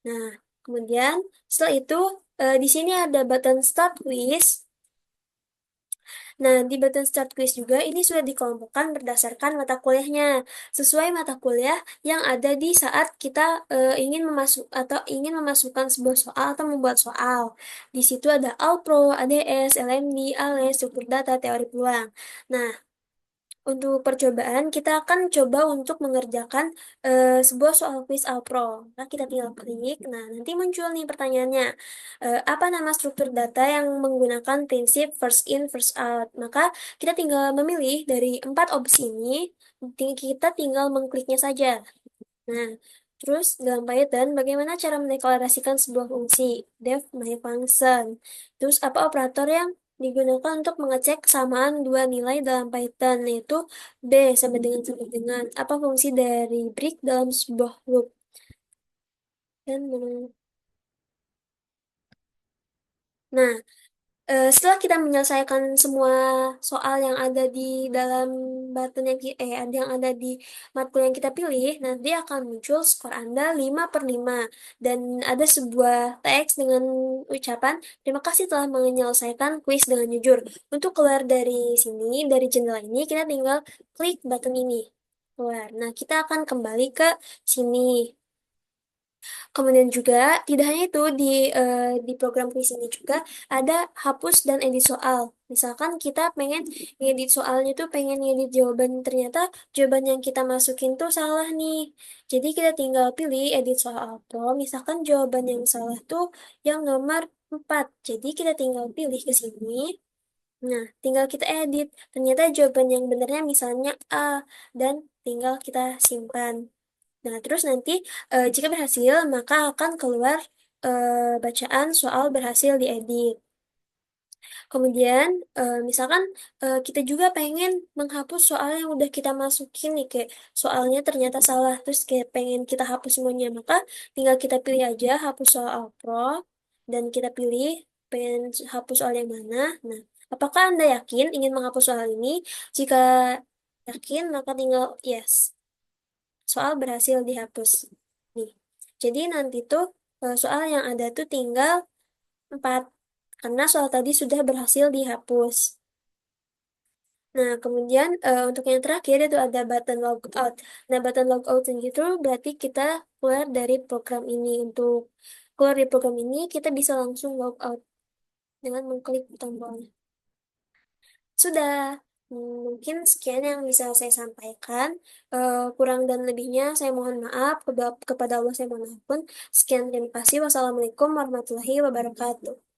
S4: Nah, kemudian setelah itu di sini ada button Start Quiz. Nah, di button Start Quiz juga ini sudah dikelompokkan berdasarkan mata kuliahnya, sesuai mata kuliah yang ada di saat kita ingin memasukkan sebuah soal atau membuat soal. Di situ ada Alpro, ADS, LMD, ALES, struktur data, teori peluang. Nah, untuk percobaan, kita akan coba untuk mengerjakan sebuah soal quiz Alpro. Nah, kita tinggal klik. Nah, nanti muncul nih pertanyaannya. Apa nama struktur data yang menggunakan prinsip first in, first out? Maka kita tinggal memilih dari 4 opsi ini. Kita tinggal mengkliknya saja. Nah, terus dalam Python, bagaimana cara mendeklarasikan sebuah fungsi? Def my function. Terus apa operator yang digunakan untuk mengecek kesamaan dua nilai dalam Python, yaitu B sama dengan. Apa fungsi dari break dalam sebuah loop? Dan, nah, setelah kita menyelesaikan semua soal yang ada di dalam button yang ada di matkul yang kita pilih, nanti akan muncul skor Anda 5/5 dan ada sebuah teks dengan ucapan terima kasih telah menyelesaikan kuis dengan jujur. Untuk keluar dari sini, dari jendela ini, kita tinggal klik button ini. Keluar. Nah, kita akan kembali ke sini. Kemudian juga, tidak hanya itu, di program kuis ini juga ada hapus dan edit soal. Misalkan kita pengen ngedit soalnya tuh pengen ngedit jawaban, ternyata jawaban yang kita masukin tuh salah nih. Jadi kita tinggal pilih edit soal pro, misalkan jawaban yang salah tuh yang nomor 4. Jadi kita tinggal pilih ke sini. Nah, tinggal kita edit. Ternyata jawaban yang benarnya misalnya A, dan tinggal kita simpan. Nah, terus nanti jika berhasil, maka akan keluar bacaan soal berhasil diedit. Kemudian, misalkan kita juga pengen menghapus soal yang udah kita masukin nih, kayak soalnya ternyata salah, terus kayak pengen kita hapus semuanya, maka tinggal kita pilih aja hapus soal Alpro, dan kita pilih pengen hapus soal yang mana. Nah, apakah Anda yakin ingin menghapus soal ini? Jika yakin, maka tinggal yes. Soal berhasil dihapus. Nih. Jadi nanti tuh soal yang ada tuh tinggal 4. Karena soal tadi sudah berhasil dihapus. Nah, kemudian untuk yang terakhir itu ada button logout. Nah, button logout itu berarti kita keluar dari program ini. Untuk keluar dari program ini, kita bisa langsung logout dengan mengklik tombolnya. Sudah. Mungkin sekian yang bisa saya sampaikan. Kurang dan lebihnya saya mohon maaf. Kepada Allah saya mohon ampun. Sekian, terima kasih. Wassalamualaikum warahmatullahi wabarakatuh.